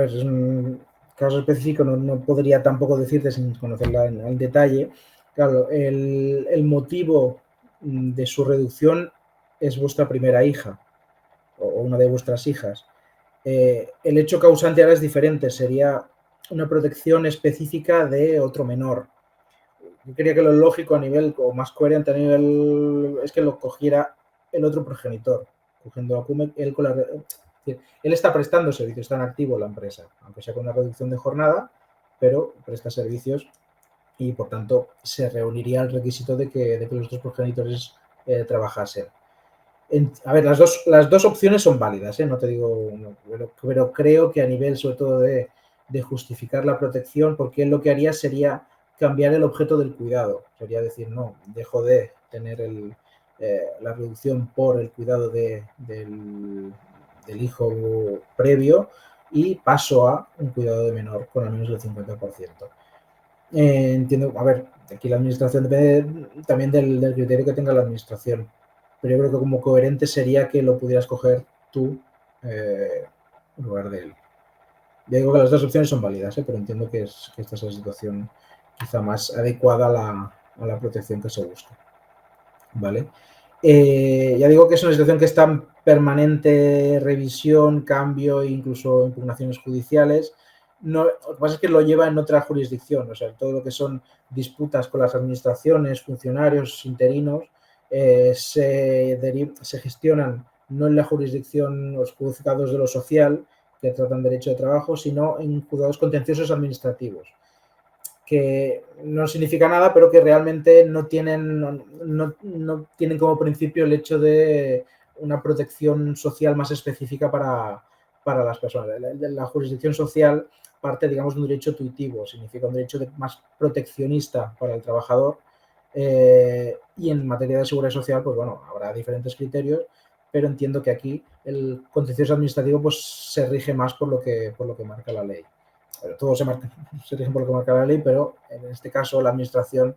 es un caso específico, no podría tampoco decirte sin conocerla en detalle. Claro, el motivo de su reducción es vuestra primera hija o una de vuestras hijas. El hecho causante ahora es diferente, sería una protección específica de otro menor. Yo quería que lo lógico a nivel, o más coherente a nivel, es que lo cogiera el otro progenitor, cogiendo a CUME, él está prestando servicios, está en activo la empresa, aunque sea con una reducción de jornada, pero presta servicios y por tanto se reuniría el requisito de que los dos progenitores trabajasen. A ver, las dos opciones son válidas, no te digo, pero creo que a nivel sobre todo de justificar la protección, porque él lo que haría sería cambiar el objeto del cuidado, sería decir, no, dejo de tener la reducción por el cuidado del hijo previo y paso a un cuidado de menor con al menos el 50%. Entiendo, a ver, aquí la administración depende también del criterio que tenga la administración, pero yo creo que como coherente sería que lo pudieras coger tú en lugar de él. Ya digo que las dos opciones son válidas, pero entiendo que esta es la situación quizá más adecuada a la protección que se busca. ¿Vale? Ya digo que es una situación que está en permanente revisión, cambio e incluso impugnaciones judiciales. Lo que pasa es que lo lleva en otra jurisdicción, o sea, todo lo que son disputas con las administraciones, funcionarios, interinos, se gestionan no en la jurisdicción, los juzgados de lo social, que tratan derecho de trabajo, sino en juzgados contenciosos administrativos, que no significa nada, pero que realmente no tienen como principio el hecho de una protección social más específica para las personas. La jurisdicción social parte, digamos, de un derecho tuitivo, significa un derecho más proteccionista para el trabajador, y en materia de seguridad social, pues bueno, habrá diferentes criterios, pero entiendo que aquí el contencioso administrativo pues se rige más por lo que marca la ley. Todo se rige por lo que marca la ley, pero en este caso la administración,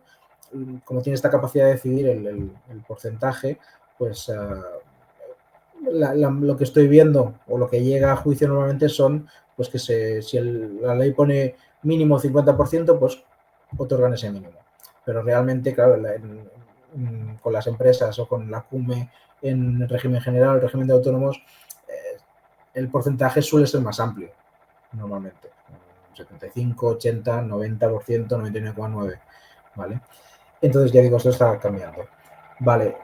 como tiene esta capacidad de decidir el porcentaje, pues lo que estoy viendo o lo que llega a juicio normalmente son pues que si la ley pone mínimo 50%, pues otorgan ese mínimo. Pero realmente, claro, con las empresas o con la CUME en el régimen general, el régimen de autónomos, el porcentaje suele ser más amplio, normalmente. 75, 80, 90%, 99,9%, ¿vale? Entonces, ya digo, esto está cambiando. Vale.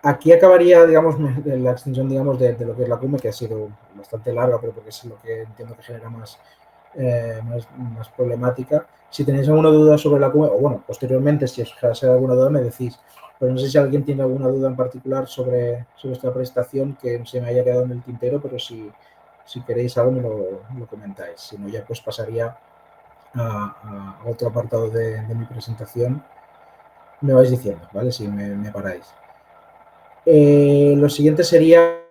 Aquí acabaría, digamos, la extensión, digamos, de lo que es la CUME, que ha sido bastante larga, pero porque es lo que entiendo que genera más problemática. Si tenéis alguna duda sobre la CUME, o bueno, posteriormente, si os genera alguna duda, me decís. Pero no sé si alguien tiene alguna duda en particular sobre esta prestación que se me haya quedado en el tintero, pero si queréis algo me lo comentáis. Si no, ya pues pasaría a otro apartado de mi presentación. me vais diciendo, ¿vale? Si me paráis. Lo siguiente sería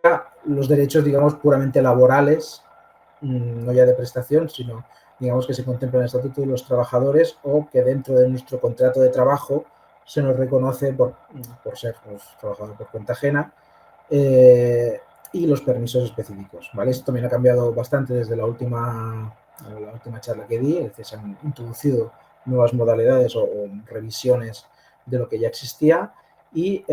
los derechos, digamos, puramente laborales, no ya de prestación, sino, digamos, que se contempla en el Estatuto de los Trabajadores o que dentro de nuestro contrato de trabajo se nos reconoce por ser los trabajadores por cuenta ajena y los permisos específicos, ¿vale? Esto también ha cambiado bastante desde la última charla que di, es decir, se han introducido nuevas modalidades o revisiones de lo que ya existía y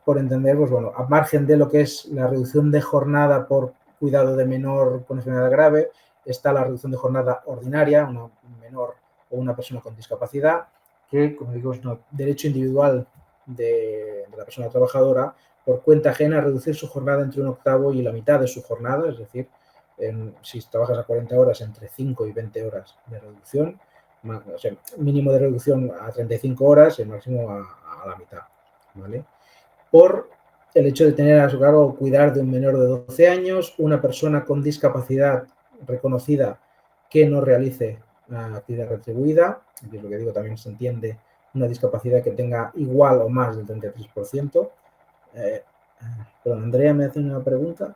por entender, pues bueno, a margen de lo que es la reducción de jornada por cuidado de menor con enfermedad grave, está la reducción de jornada ordinaria, un menor o una persona con discapacidad, que, como digo, es un derecho individual de la persona trabajadora por cuenta ajena a reducir su jornada entre un octavo y la mitad de su jornada, es decir, si trabajas a 40 horas, entre 5 y 20 horas de reducción, o sea, mínimo de reducción a 35 horas y el máximo a la mitad, ¿vale? Por el hecho de tener a su cargo o cuidar de un menor de 12 años, una persona con discapacidad reconocida que no realice actividad retribuida, que es lo que digo, también se entiende una discapacidad que tenga igual o más del 33%. Perdón, Andrea me hace una pregunta.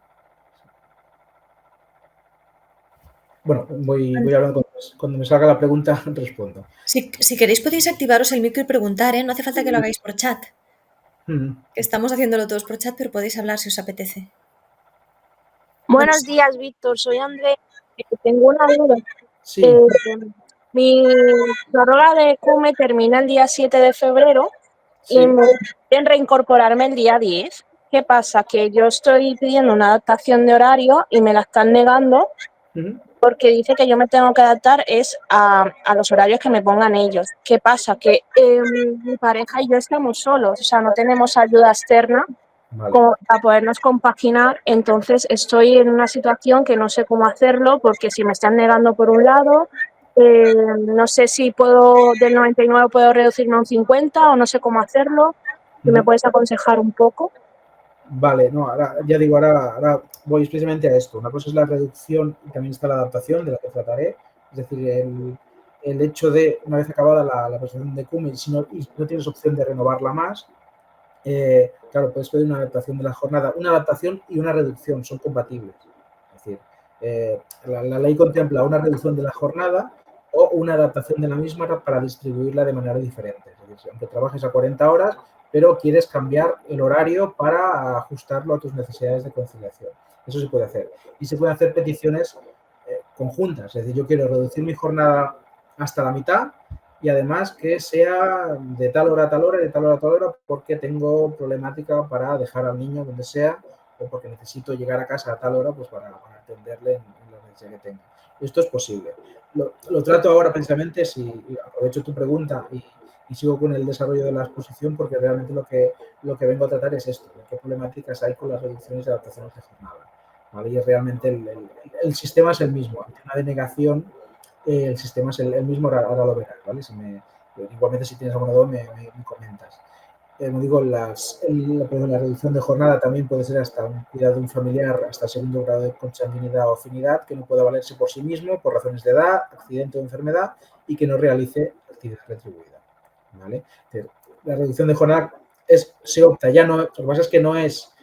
Bueno, voy hablando, cuando me salga la pregunta respondo. Si queréis podéis activaros el micro y preguntar, ¿eh? No hace falta que lo hagáis por chat. Que estamos haciéndolo todos por chat, pero podéis hablar si os apetece. Buenos días, Víctor. Soy Andrea. Tengo una duda. Sí. Mi prórroga de CUME termina el día 7 de febrero y me quieren reincorporarme el día 10. ¿Qué pasa? Que yo estoy pidiendo una adaptación de horario y me la están negando porque dice que yo me tengo que adaptar a los horarios que me pongan ellos. ¿Qué pasa? Que mi pareja y yo estamos solos, o sea, no tenemos ayuda externa. Vale. Para podernos compaginar, entonces estoy en una situación que no sé cómo hacerlo porque si me están negando por un lado, no sé si puedo del 99 puedo reducirme a un 50 o no sé cómo hacerlo. ¿Y me puedes aconsejar un poco? Vale, no, ahora ya digo, ahora voy especialmente a esto. Una cosa es la reducción y también está la adaptación, de la que trataré. Es decir, el hecho de, una vez acabada la prestación de CUME, si no tienes opción de renovarla más, claro, puedes pedir una adaptación de la jornada. Una adaptación y una reducción son compatibles. Es decir, la ley contempla una reducción de la jornada o una adaptación de la misma para distribuirla de manera diferente. Es decir, aunque trabajes a 40 horas, pero quieres cambiar el horario para ajustarlo a tus necesidades de conciliación. Eso se puede hacer. Y se pueden hacer peticiones conjuntas. Es decir, yo quiero reducir mi jornada hasta la mitad y además que sea de tal hora a tal hora y de tal hora a tal hora porque tengo problemática para dejar al niño donde sea o porque necesito llegar a casa a tal hora pues para atenderle en la necesidad que tenga. Esto es posible. Lo trato ahora precisamente, si aprovecho tu pregunta y sigo con el desarrollo de la exposición porque realmente lo que vengo a tratar es esto, qué problemáticas hay con las reducciones y adaptaciones de jornada. ¿Vale? Y realmente el sistema es el mismo. Ante una denegación, el sistema es el mismo, ahora lo verás, ¿vale? Igualmente si tienes alguna duda me comentas. Como digo, la reducción de jornada también puede ser hasta un cuidado de un familiar, hasta segundo grado de consanguinidad o afinidad, que no pueda valerse por sí mismo, por razones de edad, accidente o enfermedad, y que no realice actividad retribuida. ¿Vale? La reducción de jornada se opta, ya no, lo que pasa es que no es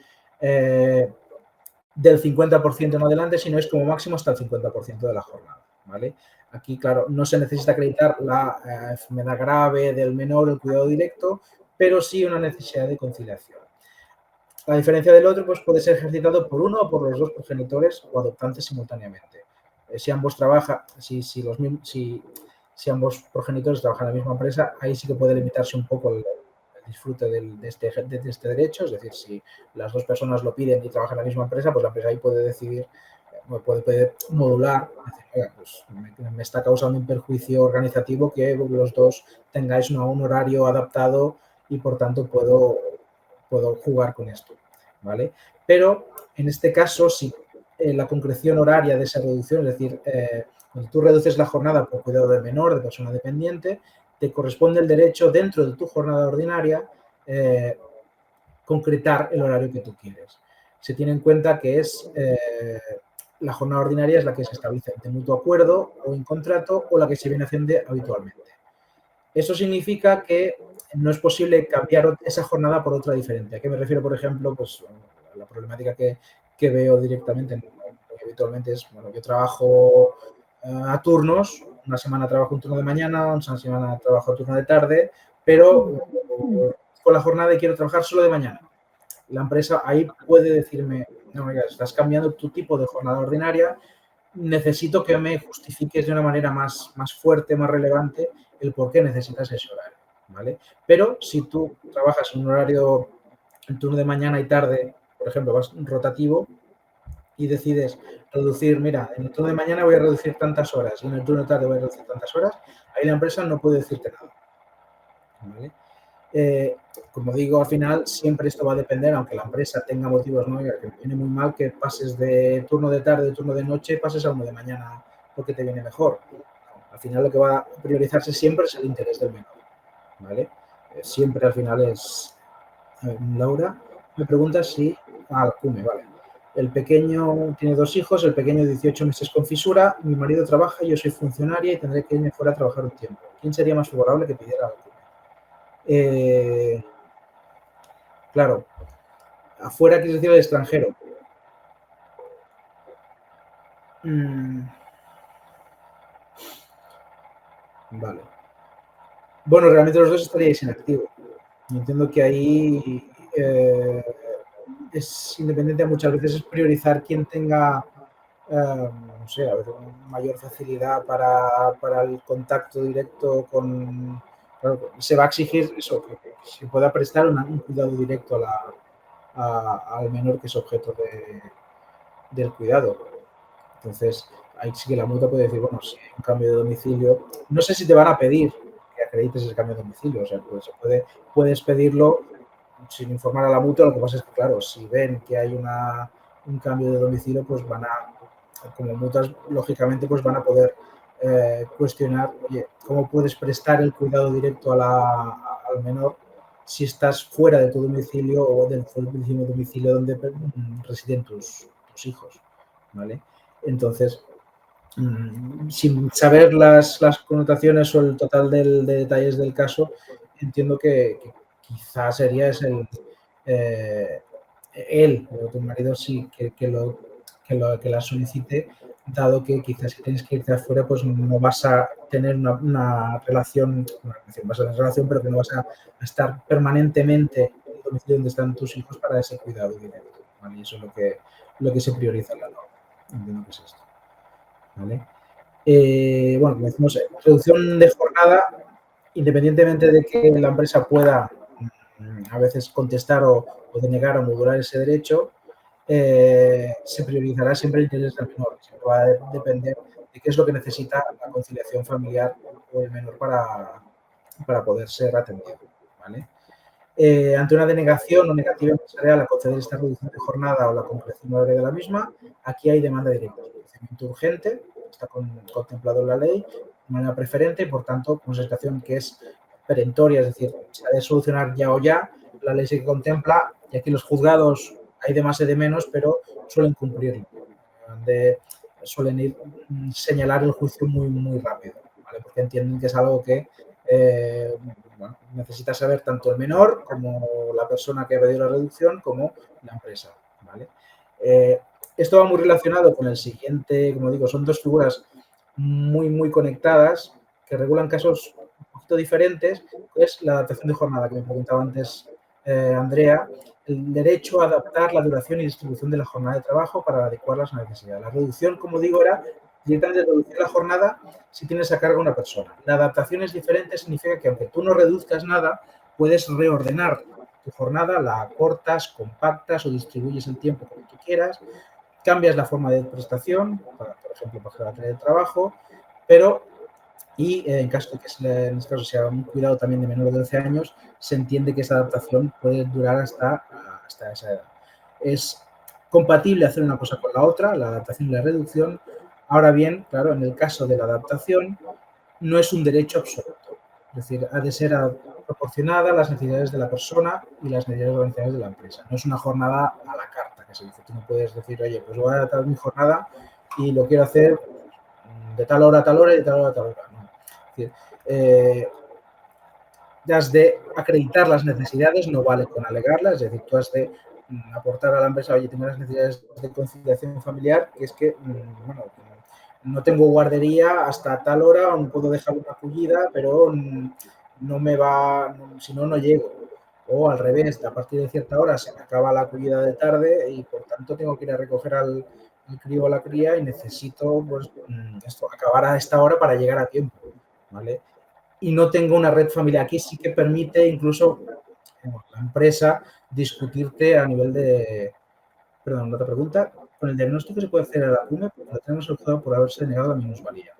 del 50% en adelante, sino es como máximo hasta el 50% de la jornada. ¿Vale? Aquí, claro, no se necesita acreditar la enfermedad grave del menor, el cuidado directo, pero sí una necesidad de conciliación. La diferencia del otro pues, puede ser ejercitado por uno o por los dos progenitores o adoptantes simultáneamente. Si ambos trabajan, si ambos progenitores trabajan en la misma empresa, ahí sí que puede limitarse un poco el disfrute de este derecho, es decir, si las dos personas lo piden y trabajan en la misma empresa, pues la empresa ahí puede decidir, puede modular, decir, pues me está causando un perjuicio organizativo que los dos tengáis un horario adaptado y por tanto puedo jugar con esto, ¿vale? Pero en este caso, si la concreción horaria de esa reducción, es decir, cuando tú reduces la jornada por cuidado del menor, de persona dependiente, te corresponde el derecho dentro de tu jornada ordinaria concretar el horario que tú quieres. Se tiene en cuenta que es la jornada ordinaria es la que se establece de mutuo acuerdo o en contrato o la que se viene haciendo habitualmente. Eso significa que no es posible cambiar esa jornada por otra diferente. ¿A qué me refiero, por ejemplo? Pues a la problemática que veo directamente, habitualmente es, bueno, yo trabajo a turnos, una semana trabajo un turno de mañana, una semana trabajo un turno de tarde, pero con la jornada y quiero trabajar solo de mañana. La empresa ahí puede decirme, no, mira, estás cambiando tu tipo de jornada ordinaria, necesito que me justifiques de una manera más fuerte, más relevante, el por qué necesitas ese horario, ¿vale? Pero si tú trabajas en un horario, en turno de mañana y tarde, por ejemplo, vas rotativo y decides reducir, mira, en el turno de mañana voy a reducir tantas horas y en el turno de tarde voy a reducir tantas horas, ahí la empresa no puede decirte nada, ¿vale? Como digo, al final siempre esto va a depender, aunque la empresa tenga motivos, ¿no? Que me viene muy mal que pases de turno de tarde, turno de noche, pases a uno de mañana porque te viene mejor. Al final lo que va a priorizarse siempre es el interés del menor, ¿vale? Siempre al final es... Laura me pregunta si... Cume, vale. El pequeño tiene 2 hijos, el pequeño 18 meses con fisura, mi marido trabaja, yo soy funcionaria y tendré que irme fuera a trabajar un tiempo. ¿Quién sería más favorable que pidiera algo? Claro, afuera quiere decir el extranjero. Vale. Bueno, realmente los dos estaríais en activo. Entiendo que ahí es independiente, muchas veces es priorizar quién tenga, no sé, a ver, mayor facilidad para el contacto directo con... Claro, se va a exigir eso, que se pueda prestar un cuidado directo al menor que es objeto del cuidado. Entonces, ahí sí que la mutua puede decir, bueno, si hay un cambio de domicilio, no sé si te van a pedir que acredites el cambio de domicilio, o sea, pues puedes pedirlo sin informar a la mutua, lo que pasa es que, claro, si ven que hay un cambio de domicilio, pues van a, como mutuas, lógicamente, pues van a poder cuestionar, oye, ¿cómo puedes prestar el cuidado directo al menor si estás fuera de tu domicilio o del mismo domicilio donde residen tus hijos, ¿vale? Entonces, sin saber las connotaciones o el total de detalles del caso, entiendo que quizás sería él o tu marido sí que la solicite, dado que quizás si tienes que irte afuera, pues no vas a tener una relación, vas a tener relación, pero que no vas a estar permanentemente en el domicilio donde están tus hijos para ese cuidado directo, ¿vale? Y eso es lo que se prioriza en la norma. Entiendo que es esto, ¿vale? Bueno, como decimos, reducción de jornada, independientemente de que la empresa pueda a veces contestar o denegar o modular ese derecho, se priorizará siempre el interés del menor. Siempre va a depender de qué es lo que necesita la conciliación familiar o el menor para poder ser atendido, ¿vale? Ante una denegación o negativa empresarial a conceder esta reducción de jornada o la concreción horaria de la misma, aquí hay demanda directa. Procedimiento urgente, está contemplado en la ley, de manera preferente y, por tanto, con una situación que es perentoria, es decir, se ha de solucionar ya o ya, la ley sí que contempla, y aquí los juzgados hay de más y de menos, pero suelen cumplirlo. Suelen señalar el juicio muy, muy rápido, ¿vale? Porque entienden que es algo que bueno, necesita saber tanto el menor como la persona que ha pedido la reducción como la empresa, ¿vale? Esto va muy relacionado con el siguiente, como digo, son dos figuras muy, muy conectadas que regulan casos un poquito diferentes, que es la adaptación de jornada, que me preguntaba antes Andrea, el derecho a adaptar la duración y distribución de la jornada de trabajo para adecuarlas a la necesidad. La reducción, como digo, era directamente reducir la jornada si tienes a cargo una persona. La adaptación es diferente, significa que aunque tú no reduzcas nada, puedes reordenar tu jornada, la acortas, compactas o distribuyes el tiempo como tú quieras, cambias la forma de prestación, por ejemplo, para el teletrabajo, pero en caso de que en este caso sea un cuidado también de menor de 12 años, se entiende que esa adaptación puede durar hasta esa edad. Es compatible hacer una cosa con la otra, la adaptación y la reducción. Ahora bien, claro, en el caso de la adaptación, no es un derecho absoluto. Es decir, ha de ser proporcionada a las necesidades de la persona y las necesidades organizativas de la empresa. No es una jornada a la carta, que se dice. Tú no puedes decir, oye, pues voy a adaptar mi jornada y lo quiero hacer de tal hora a tal hora y de tal hora a tal hora. No. Es decir, has de acreditar las necesidades, no vale con alegarlas, es decir, tú has de aportar a la empresa, oye, tengo las necesidades de conciliación familiar, que es que, bueno, no tengo guardería hasta tal hora, o no puedo dejar una acogida, pero no me va, si no, no llego. O al revés, a partir de cierta hora se me acaba la acogida de tarde y por tanto tengo que ir a recoger al crío o la cría y necesito pues, acabar a esta hora para llegar a tiempo, ¿vale? Y no tengo una red familiar. Aquí sí que permite incluso la empresa discutirte a nivel de... Perdón, otra pregunta. Con el diagnóstico se puede hacer a la CUME porque lo tenemos solucionado por haberse negado la minusvalía.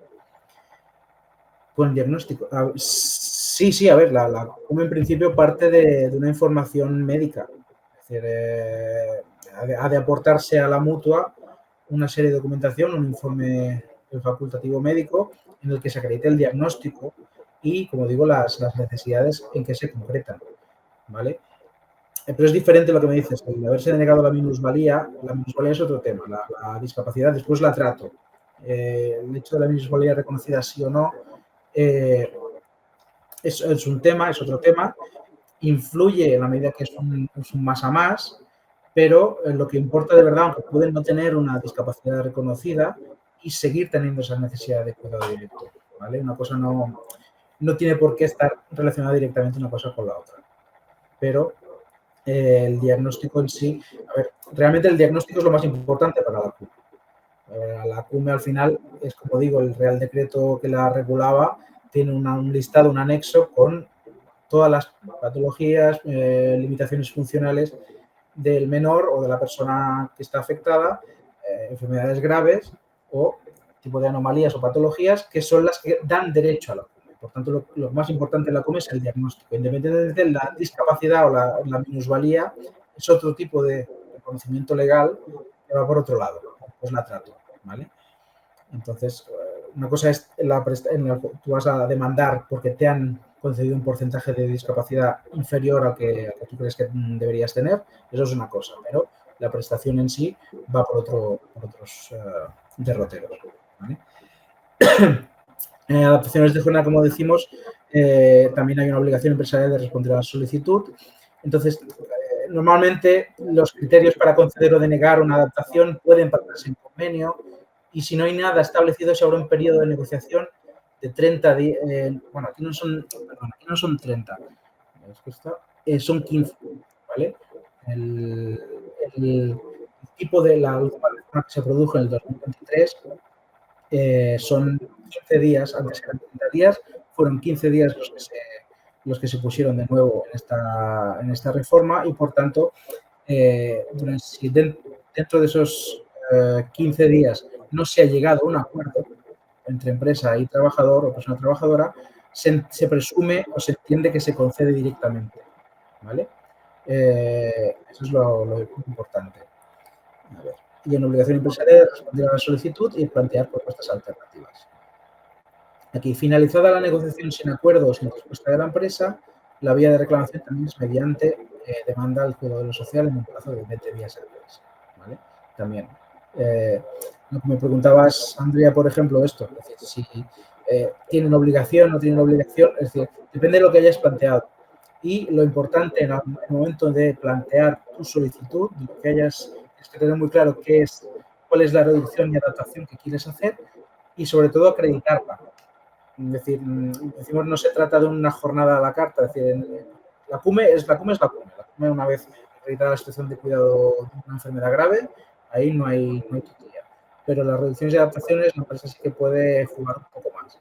Con el diagnóstico... Sí, a ver, la CUME en principio parte de una información médica. Es decir, ha de aportarse a la mutua una serie de documentación, un informe facultativo médico en el que se acredite el diagnóstico y, como digo, las necesidades en que se concretan, ¿vale? Pero es diferente lo que me dices, el haberse denegado la minusvalía es otro tema, la discapacidad, después la trato. El hecho de la minusvalía reconocida sí o no es un tema, es otro tema, influye en la medida que es un más a más, pero lo que importa de verdad, aunque pueden no tener una discapacidad reconocida y seguir teniendo esa necesidad de cuidado directo, ¿vale? Una cosa no tiene por qué estar relacionada directamente una cosa con la otra, pero el diagnóstico en sí, a ver, realmente el diagnóstico es lo más importante para la CUME. La CUME al final es, como digo, el Real Decreto que la regulaba tiene un listado, un anexo con todas las patologías, limitaciones funcionales del menor o de la persona que está afectada, enfermedades graves o tipo de anomalías o patologías que son las que dan derecho a la CUME. Por tanto, lo más importante en la CUME es el diagnóstico. Independientemente de la discapacidad o la minusvalía, es otro tipo de reconocimiento legal que va por otro lado, pues la trato, ¿vale? Entonces, una cosa es tú vas a demandar porque te han concedido un porcentaje de discapacidad inferior al que tú crees que deberías tener, eso es una cosa, pero la prestación en sí va por otros derroteros, ¿vale? Adaptaciones de jornada, como decimos, también hay una obligación empresarial de responder a la solicitud. Entonces, normalmente los criterios para conceder o denegar una adaptación pueden pactarse en convenio y si no hay nada establecido se abre un periodo de negociación de 30 días. Bueno, aquí no son 30, son 15, ¿vale? El tipo de la última reforma que se produjo en el 2023 son 15 días, antes eran 30 días, fueron 15 días los que se pusieron de nuevo en esta reforma y, por tanto, si dentro de esos 15 días no se ha llegado a un acuerdo entre empresa y trabajador o persona trabajadora, se presume o se entiende que se concede directamente, ¿vale? Eso es lo importante. A ver. Y en obligación empresarial de responder a la solicitud y plantear propuestas alternativas. Aquí, finalizada la negociación sin acuerdo o sin respuesta de la empresa, la vía de reclamación también es mediante demanda al cuidado de lo social en un plazo de 20 días hábiles, ¿vale? También. Me preguntabas, Andrea, por ejemplo, esto, es decir, si tienen obligación o no tienen obligación, es decir, depende de lo que hayas planteado. Y lo importante en el momento de plantear tu solicitud, lo que hayas que tener muy claro cuál es la reducción y adaptación que quieres hacer y, sobre todo, acreditarla. Es decir, decimos, no se trata de una jornada a la carta, es decir, la CUME es la CUME. La CUME, una vez acreditada la situación de cuidado de una enfermedad grave, ahí no hay tutilla. Pero las reducciones y adaptaciones, la empresa sí que puede jugar un poco más.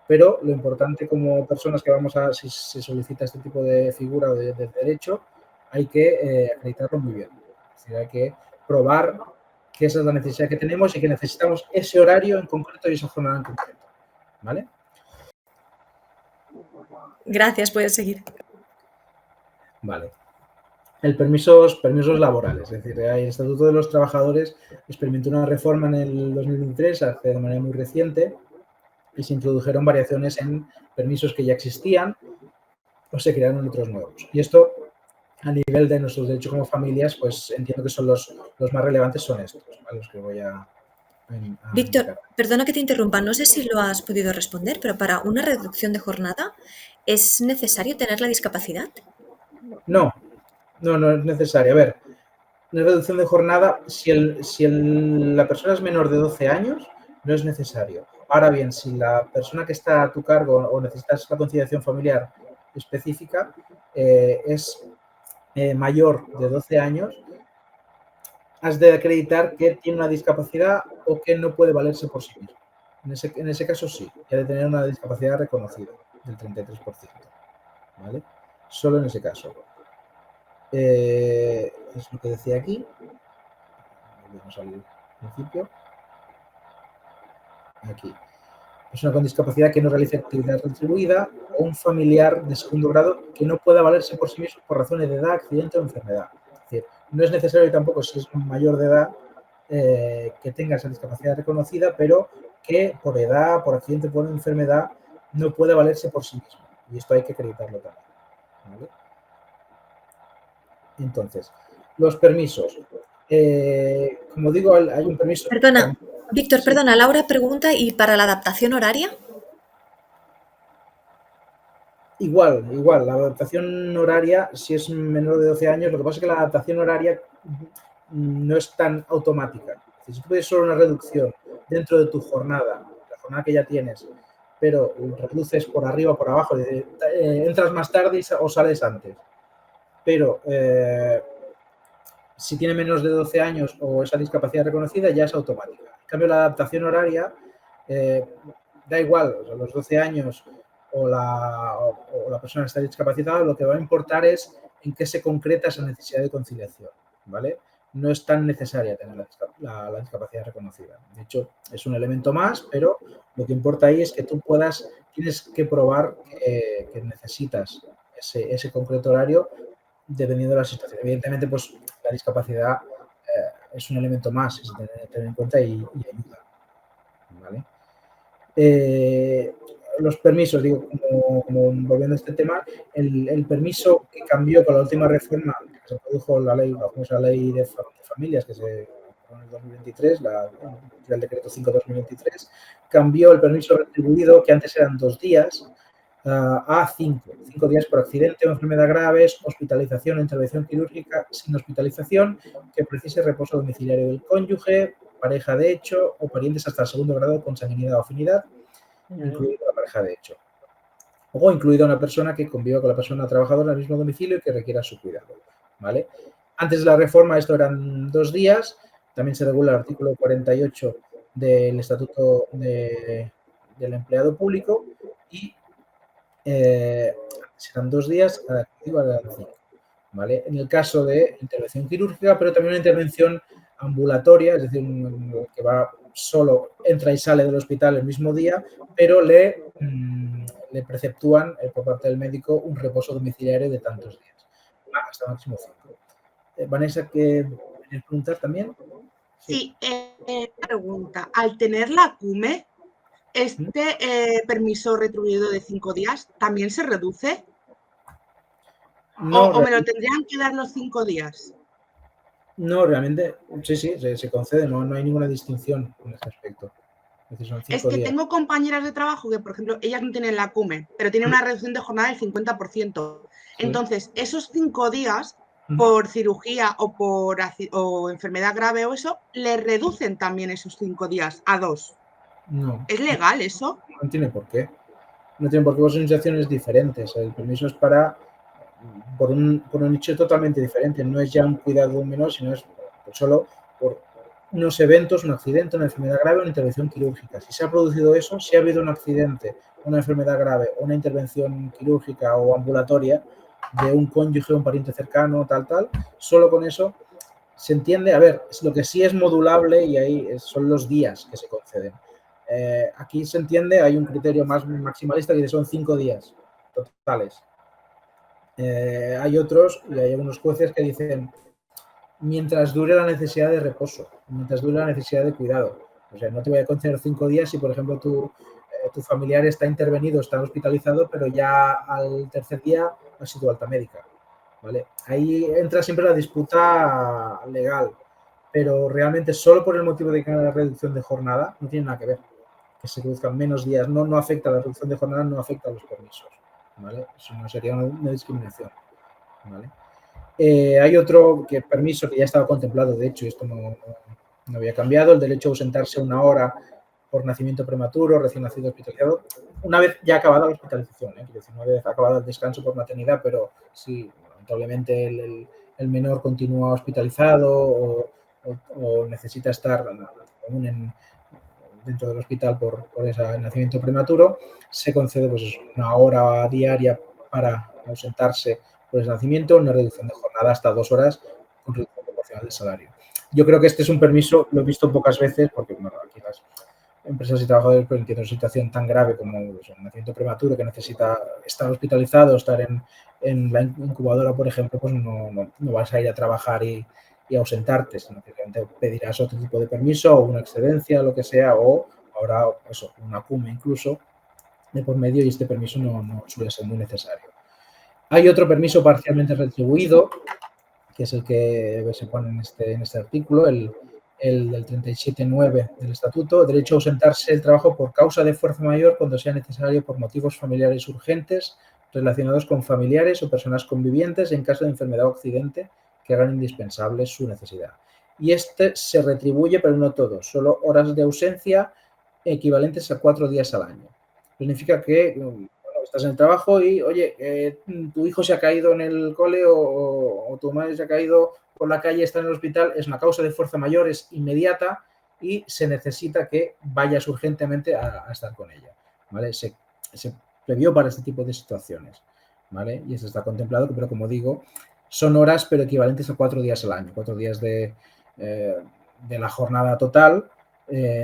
Pero lo importante como personas que si se solicita este tipo de figura o de derecho, hay que acreditarlo muy bien. Es decir, hay que probar que esa es la necesidad que tenemos y que necesitamos ese horario en concreto y esa jornada en concreto, ¿vale? Gracias, puedes seguir. Vale. El permisos laborales, es decir, el Estatuto de los Trabajadores experimentó una reforma en el 2023, de manera muy reciente, y se introdujeron variaciones en permisos que ya existían o se crearon otros nuevos. Y esto, a nivel de nuestros derechos como familias, pues entiendo que son los más relevantes son estos, ¿vale? Los que voy a Víctor, perdona que te interrumpa, no sé si lo has podido responder, pero para una reducción de jornada, ¿es necesario tener la discapacidad? No, no es necesario. A ver, una reducción de jornada, si la persona es menor de 12 años, no es necesario. Ahora bien, si la persona que está a tu cargo o necesitas la conciliación familiar específica es mayor de 12 años, has de acreditar que tiene una discapacidad o que no puede valerse por sí mismo. En ese caso sí, que ha de tener una discapacidad reconocida del 33%. ¿Vale? Solo en ese caso. Es lo que decía aquí. Volvemos al principio. Aquí. Persona con discapacidad que no realice actividad retribuida o un familiar de segundo grado que no pueda valerse por sí mismo por razones de edad, accidente o enfermedad. Es decir, no es necesario tampoco, si es mayor de edad, que tenga esa discapacidad reconocida, pero que por edad, por accidente, por enfermedad, no puede valerse por sí mismo. Y esto hay que acreditarlo también. ¿Vale? Entonces, los permisos. Como digo, hay un permiso... Perdona, Víctor, Sí. perdona, Laura pregunta, ¿y para la adaptación horaria? Igual, la adaptación horaria, si es menor de 12 años, lo que pasa es que la adaptación horaria no es tan automática. Si tú pides solo una reducción dentro de tu jornada, la jornada que ya tienes, pero reduces por arriba o por abajo, entras más tarde o sales antes. Pero si tiene menos de 12 años o esa discapacidad reconocida, ya es automática. En cambio, la adaptación horaria da igual, o sea, los 12 años o la persona está discapacitada, lo que va a importar es en qué se concreta esa necesidad de conciliación, ¿vale? No es tan necesaria tener la discapacidad reconocida. De hecho, es un elemento más, pero lo que importa ahí es que tú tienes que probar que necesitas ese concreto horario dependiendo de la situación. Evidentemente, pues la discapacidad es un elemento más, es tener en cuenta y ayuda. ¿Vale? Los permisos, digo, como volviendo a este tema, el permiso que cambió con la última reforma, que se produjo la famosa ley de familias que se aprobó en el 2023, el decreto 5/2023, cambió el permiso retribuido, que antes eran 2 días, a 5 días por accidente o enfermedad graves, hospitalización o intervención quirúrgica sin hospitalización, que precise reposo domiciliario del cónyuge, pareja de hecho o parientes hasta el segundo grado con sanguinidad o afinidad, incluida la pareja de hecho. O incluida una persona que conviva con la persona trabajadora en el mismo domicilio y que requiera su cuidado. ¿Vale? Antes de la reforma esto eran 2 días, también se regula el artículo 48 del Estatuto del Empleado Público y serán 2 días, ahora eran 5. ¿Vale? En el caso de intervención quirúrgica, pero también una intervención ambulatoria, es decir, que va solo, entra y sale del hospital el mismo día, pero le preceptúan por parte del médico un reposo domiciliario de tantos días, hasta máximo 5. Vanessa, ¿quieres preguntar también? Sí, pregunta. Al tener la CUME, ¿este permiso retribuido de 5 días también se reduce? No, ¿O me lo tendrían que dar los 5 días? No, realmente, sí, se concede, no hay ninguna distinción en ese aspecto. Es que tengo compañeras de trabajo que, por ejemplo, ellas no tienen la CUME, pero tienen una reducción de jornada del 50%. Sí. Entonces, esos 5 días, por cirugía o enfermedad grave o eso, le reducen también esos 5 días a 2. No. ¿Es legal eso? No tiene por qué. No tiene por qué, son situaciones diferentes. El permiso es por un hecho totalmente diferente. No es ya un cuidado menor, sino es solo por unos eventos, un accidente, una enfermedad grave o una intervención quirúrgica. Si se ha producido eso, si ha habido un accidente, una enfermedad grave, una intervención quirúrgica o ambulatoria de un cónyuge, un pariente cercano, tal, solo con eso se entiende. A ver, lo que sí es modulable y ahí son los días que se conceden. Aquí se entiende, hay un criterio más maximalista que son 5 días totales. Hay otros y hay algunos jueces que dicen mientras dure la necesidad de reposo, mientras dure la necesidad de cuidado. O sea, no te voy a conceder 5 días si, por ejemplo, tu familiar está intervenido, está hospitalizado, pero ya al tercer día ha sido alta médica. ¿Vale? Ahí entra siempre la disputa legal. pero realmente solo por el motivo de que haya la reducción de jornada no tiene nada que ver. Que se reduzcan menos días no afecta a la reducción de jornada, no afecta a los permisos, ¿vale? Eso no sería una discriminación, ¿vale? Hay otro permiso que ya estaba contemplado, de hecho, esto no había cambiado, el derecho a ausentarse 1 hora por nacimiento prematuro, recién nacido hospitalizado, una vez ya acabada la hospitalización, quiero decir, una vez acabado el descanso por maternidad, pero si lamentablemente el menor continúa hospitalizado o necesita estar aún dentro del hospital por ese nacimiento prematuro, se concede pues 1 hora diaria para ausentarse por ese nacimiento, una reducción de jornada hasta 2 horas con reducción proporcional del salario. Yo creo que este es un permiso, lo he visto pocas veces, porque bueno, aquí las empresas y trabajadores pues, entiendo una situación tan grave como pues, un nacimiento prematuro que necesita estar hospitalizado, estar en la incubadora, por ejemplo, pues no vas a ir a trabajar y ausentarte, sino que pedirás otro tipo de permiso o una excedencia, lo que sea, o habrá eso, una CUME incluso de por medio y este permiso no suele ser muy necesario. Hay otro permiso parcialmente retribuido, que es el que se pone en este artículo, el del 37.9 del Estatuto, derecho a ausentarse del trabajo por causa de fuerza mayor cuando sea necesario por motivos familiares urgentes relacionados con familiares o personas convivientes en caso de enfermedad o accidente que hagan indispensable su necesidad. Y este se retribuye, pero no todo, solo horas de ausencia equivalentes a 4 días al año. Significa que estás en el trabajo y, oye, tu hijo se ha caído en el cole o tu madre se ha caído por la calle, está en el hospital, es una causa de fuerza mayor, es inmediata y se necesita que vayas urgentemente a estar con ella, ¿vale? Se previó para este tipo de situaciones, ¿vale? Y eso está contemplado, pero como digo, son horas pero equivalentes a 4 días al año, 4 días de la jornada total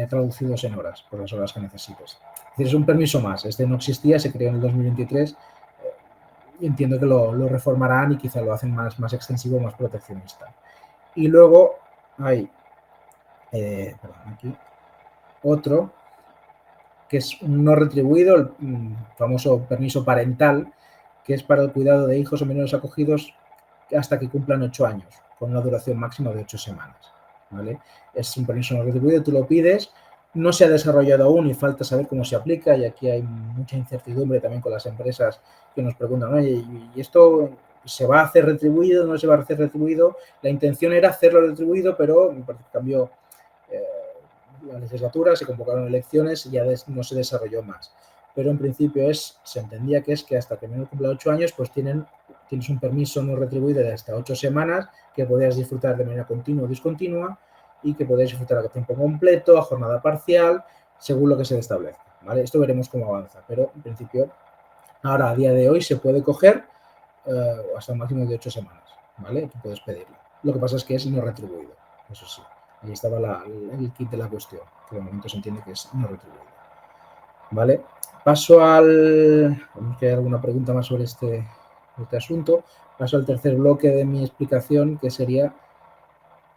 traducidos en horas, por las horas que necesites. Es decir, es un permiso más. Este no existía, se creó en el 2023 y entiendo que lo reformarán y quizá lo hacen más extensivo, más proteccionista. Y luego hay aquí otro que es no retribuido, el famoso permiso parental, que es para el cuidado de hijos o menores acogidos hasta que cumplan 8 años, con una duración máxima de 8 semanas. ¿Vale? Es un permiso no retribuido, tú lo pides, no se ha desarrollado aún y falta saber cómo se aplica y aquí hay mucha incertidumbre también con las empresas que nos preguntan, oye, ¿y esto se va a hacer retribuido? ¿No se va a hacer retribuido? La intención era hacerlo retribuido, pero cambió la legislatura, se convocaron elecciones y ya no se desarrolló más. Pero en principio se entendía que es que hasta que menos cumpla 8 años, pues tienes un permiso no retribuido de hasta 8 semanas que podías disfrutar de manera continua o discontinua y que podéis disfrutar a tiempo completo, a jornada parcial, según lo que se establezca, ¿vale? Esto veremos cómo avanza, pero en principio, ahora a día de hoy se puede coger hasta un máximo de 8 semanas, ¿vale? Tú puedes pedirlo. Lo que pasa es que es no retribuido, eso sí. Ahí estaba el kit de la cuestión, que de momento se entiende que es no retribuido, ¿vale? Paso al... ¿Hay alguna pregunta más sobre este asunto? Paso al tercer bloque de mi explicación, que sería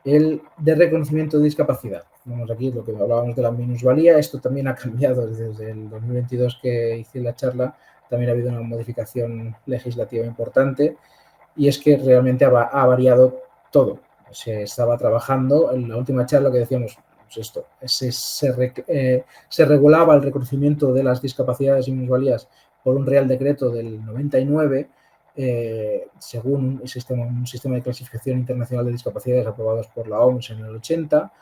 el de reconocimiento de discapacidad. Vamos aquí, lo que hablábamos de la minusvalía, esto también ha cambiado desde el 2022 que hice la charla, también ha habido una modificación legislativa importante y es que realmente ha variado todo. Se estaba trabajando en la última charla que decíamos, pues esto, se regulaba el reconocimiento de las discapacidades y minusvalías por un Real Decreto del 99, según un sistema de clasificación internacional de discapacidades aprobados por la OMS en el 80.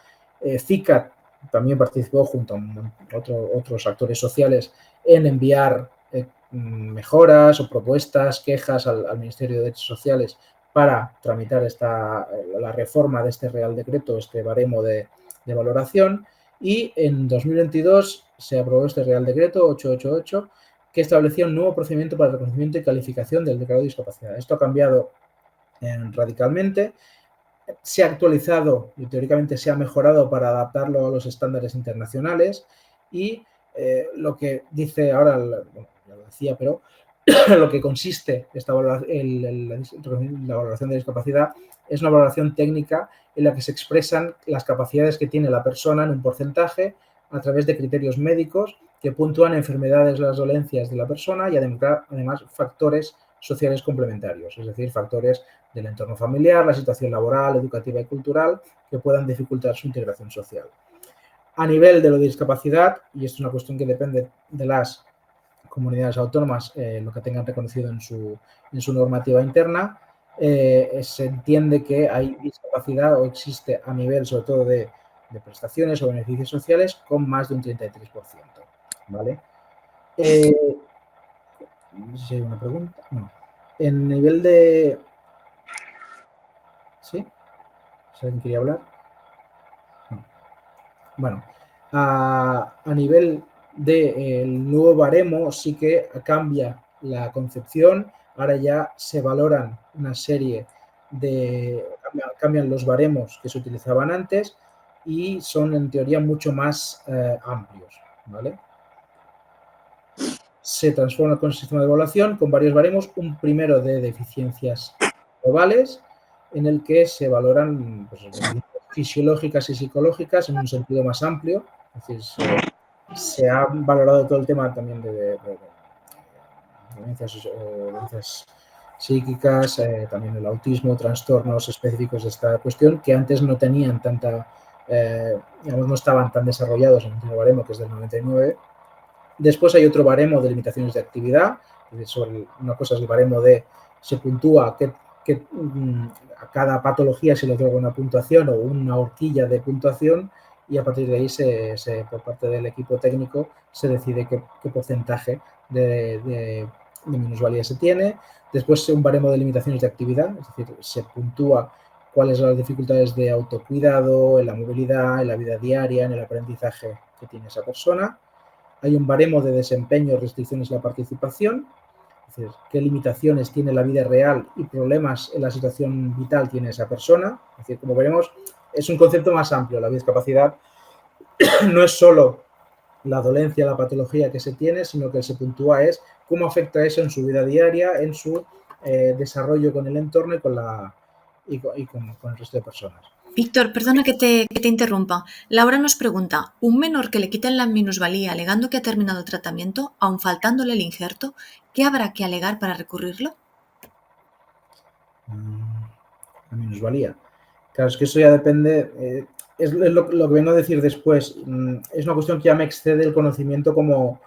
CICAT también participó junto a otros actores sociales en enviar mejoras o propuestas, quejas al Ministerio de Derechos Sociales para tramitar la reforma de este Real Decreto, este baremo de valoración, y en 2022 se aprobó este Real Decreto 888 que establecía un nuevo procedimiento para el reconocimiento y calificación del declarado de discapacidad. Esto ha cambiado radicalmente, se ha actualizado y teóricamente se ha mejorado para adaptarlo a los estándares internacionales y lo que dice ahora, ya lo decía, pero lo que consiste la valoración de discapacidad es una valoración técnica en la que se expresan las capacidades que tiene la persona en un porcentaje a través de criterios médicos que puntúan enfermedades o las dolencias de la persona y además factores sociales complementarios, es decir, factores del entorno familiar, la situación laboral, educativa y cultural que puedan dificultar su integración social. A nivel de la discapacidad, y esto es una cuestión que depende de las comunidades autónomas, lo que tengan reconocido en su normativa interna, se entiende que hay discapacidad o existe a nivel sobre todo de prestaciones o beneficios sociales con más de un 33%. ¿Vale? No sé si hay una pregunta. No. En nivel de... ¿Sí? ¿Alguien quería hablar? No. Bueno, a nivel del nuevo baremo sí que cambia la concepción. Ahora ya se valoran una serie de... cambian los baremos que se utilizaban antes y son en teoría mucho más amplios, ¿vale? Se transforma con un sistema de evaluación con varios baremos, un primero de deficiencias globales en el que se valoran pues, fisiológicas y psicológicas en un sentido más amplio, es decir, se ha valorado todo el tema también de violencias psíquicas, también el autismo, trastornos específicos de esta cuestión que antes no tenían tanta, digamos, no estaban tan desarrollados en el último baremo que es del 99. Después hay otro baremo de limitaciones de actividad. Una cosa es el baremo de se puntúa que a cada patología se le otorga una puntuación o una horquilla de puntuación y a partir de ahí por parte del equipo técnico se decide qué porcentaje de minusvalía se tiene. Después un baremo de limitaciones de actividad, es decir, se puntúa cuáles son las dificultades de autocuidado, en la movilidad, en la vida diaria, en el aprendizaje que tiene esa persona. Hay un baremo de desempeño, restricciones a la participación, es decir, qué limitaciones tiene la vida real y problemas en la situación vital tiene esa persona. Es decir, como veremos, es un concepto más amplio. La discapacidad no es solo la dolencia, la patología que se tiene, sino que se puntúa es cómo afecta eso en su vida diaria, en su desarrollo con el entorno y con el resto de personas. Víctor, perdona que te interrumpa. Laura nos pregunta, ¿un menor que le quiten la minusvalía alegando que ha terminado el tratamiento, aun faltándole el injerto, qué habrá que alegar para recurrirlo? La minusvalía. Claro, es que eso ya depende, es lo que vengo a decir después, es una cuestión que ya me excede el conocimiento como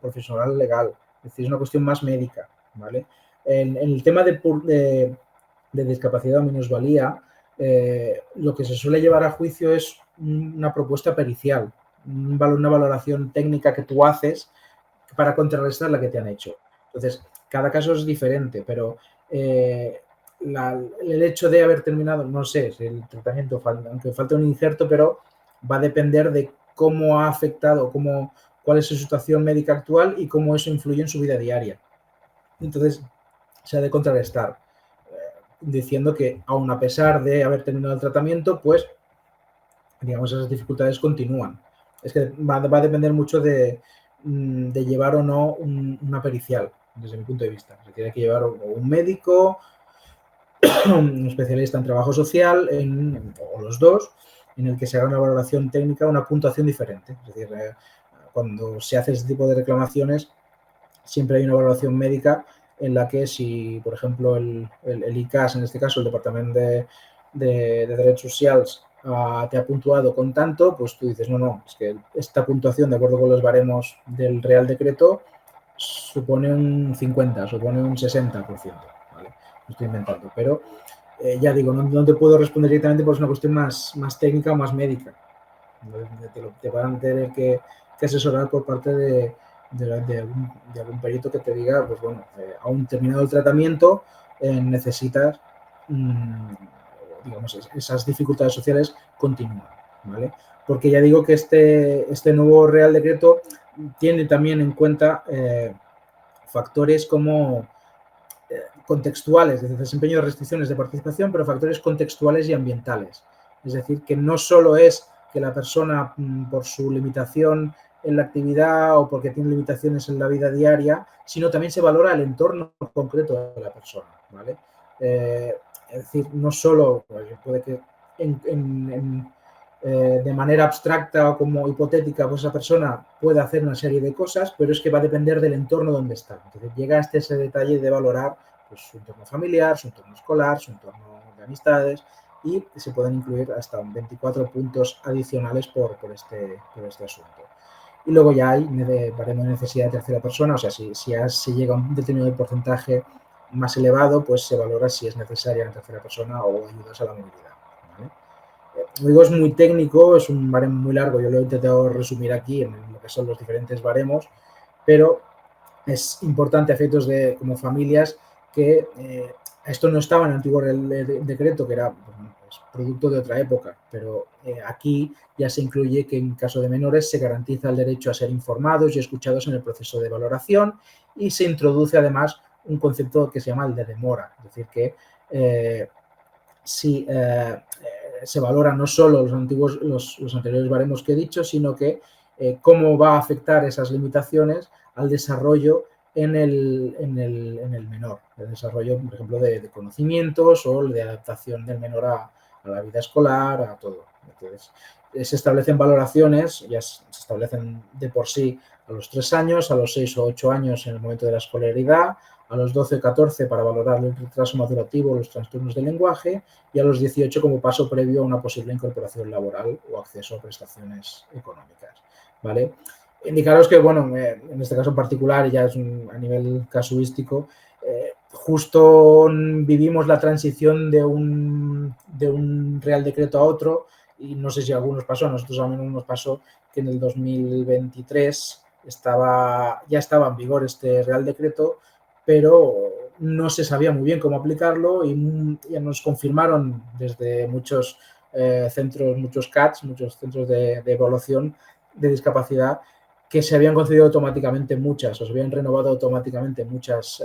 profesional legal, es decir, es una cuestión más médica, ¿vale? En el tema de discapacidad o minusvalía, lo que se suele llevar a juicio es una propuesta pericial, una valoración técnica que tú haces para contrarrestar la que te han hecho. Entonces, cada caso es diferente, pero el hecho de haber terminado, no sé, el tratamiento, aunque falta un injerto, pero va a depender de cómo ha afectado, cuál es su situación médica actual y cómo eso influye en su vida diaria. Entonces, se ha de contrarrestar, diciendo que aun a pesar de haber terminado el tratamiento, pues, digamos, esas dificultades continúan. Es que va a depender mucho de llevar o no una pericial, desde mi punto de vista. Es decir, hay que llevar un médico, un especialista en trabajo social, o los dos, en el que se haga una valoración técnica, una puntuación diferente. Es decir, cuando se hace este tipo de reclamaciones, siempre hay una valoración médica en la que si, por ejemplo, el ICAS, en este caso, el Departamento de Derechos Sociales, te ha puntuado con tanto, pues tú dices, no, es que esta puntuación, de acuerdo con los baremos del Real Decreto, supone un 50, supone un 60%, ¿vale? Lo estoy inventando, pero ya digo, no te puedo responder directamente porque es una cuestión más técnica o más médica. Te van a tener que asesorar por parte de algún perito que te diga, pues bueno, aún terminado el tratamiento, necesitas, digamos, esas dificultades sociales continúan, ¿vale? Porque ya digo que este nuevo Real Decreto tiene también en cuenta factores como contextuales, desde desempeño de restricciones de participación, pero factores contextuales y ambientales. Es decir, que no solo es que la persona, por su limitación en la actividad o porque tiene limitaciones en la vida diaria, sino también se valora el entorno concreto de la persona, ¿vale? Es decir, no solo puede que de manera abstracta o como hipotética, pues esa persona puede hacer una serie de cosas, pero es que va a depender del entorno donde está. Entonces llega hasta ese detalle de valorar pues, su entorno familiar, su entorno escolar, su entorno de amistades, y se pueden incluir hasta 24 puntos adicionales por este asunto. Y luego ya hay baremo de necesidad de tercera persona, o sea, si se llega a un determinado porcentaje más elevado, pues se valora si es necesaria la tercera persona o ayudas a la movilidad, ¿vale? Digo, es muy técnico, es un baremo muy largo, yo lo he intentado resumir aquí en lo que son los diferentes baremos, pero es importante a efectos de como familias que esto no estaba en el antiguo decreto, que era pues, producto de otra época, pero aquí ya se incluye que en caso de menores se garantiza el derecho a ser informados y escuchados en el proceso de valoración, y se introduce además un concepto que se llama el de demora, es decir, que si se valoran no solo los anteriores baremos que he dicho, sino que cómo va a afectar esas limitaciones al desarrollo en el menor, el desarrollo, por ejemplo, de conocimientos o de adaptación del menor a la vida escolar, a todo. Entonces, se establecen valoraciones, ya se establecen de por sí a los 3 años, a los 6 o 8 años en el momento de la escolaridad, a los 12 o 14 para valorar el retraso madurativo o los trastornos del lenguaje, y a los 18 como paso previo a una posible incorporación laboral o acceso a prestaciones económicas, ¿vale? Indicaros que, bueno, en este caso en particular, ya es a nivel casuístico, justo vivimos la transición de un Real Decreto a otro, y no sé si a algunos pasó, a nosotros al menos nos pasó que en el 2023 ya estaba en vigor este Real Decreto, pero no se sabía muy bien cómo aplicarlo, y ya nos confirmaron desde muchos centros, muchos CATs, muchos centros de evaluación de discapacidad, que se habían concedido automáticamente o se habían renovado automáticamente muchas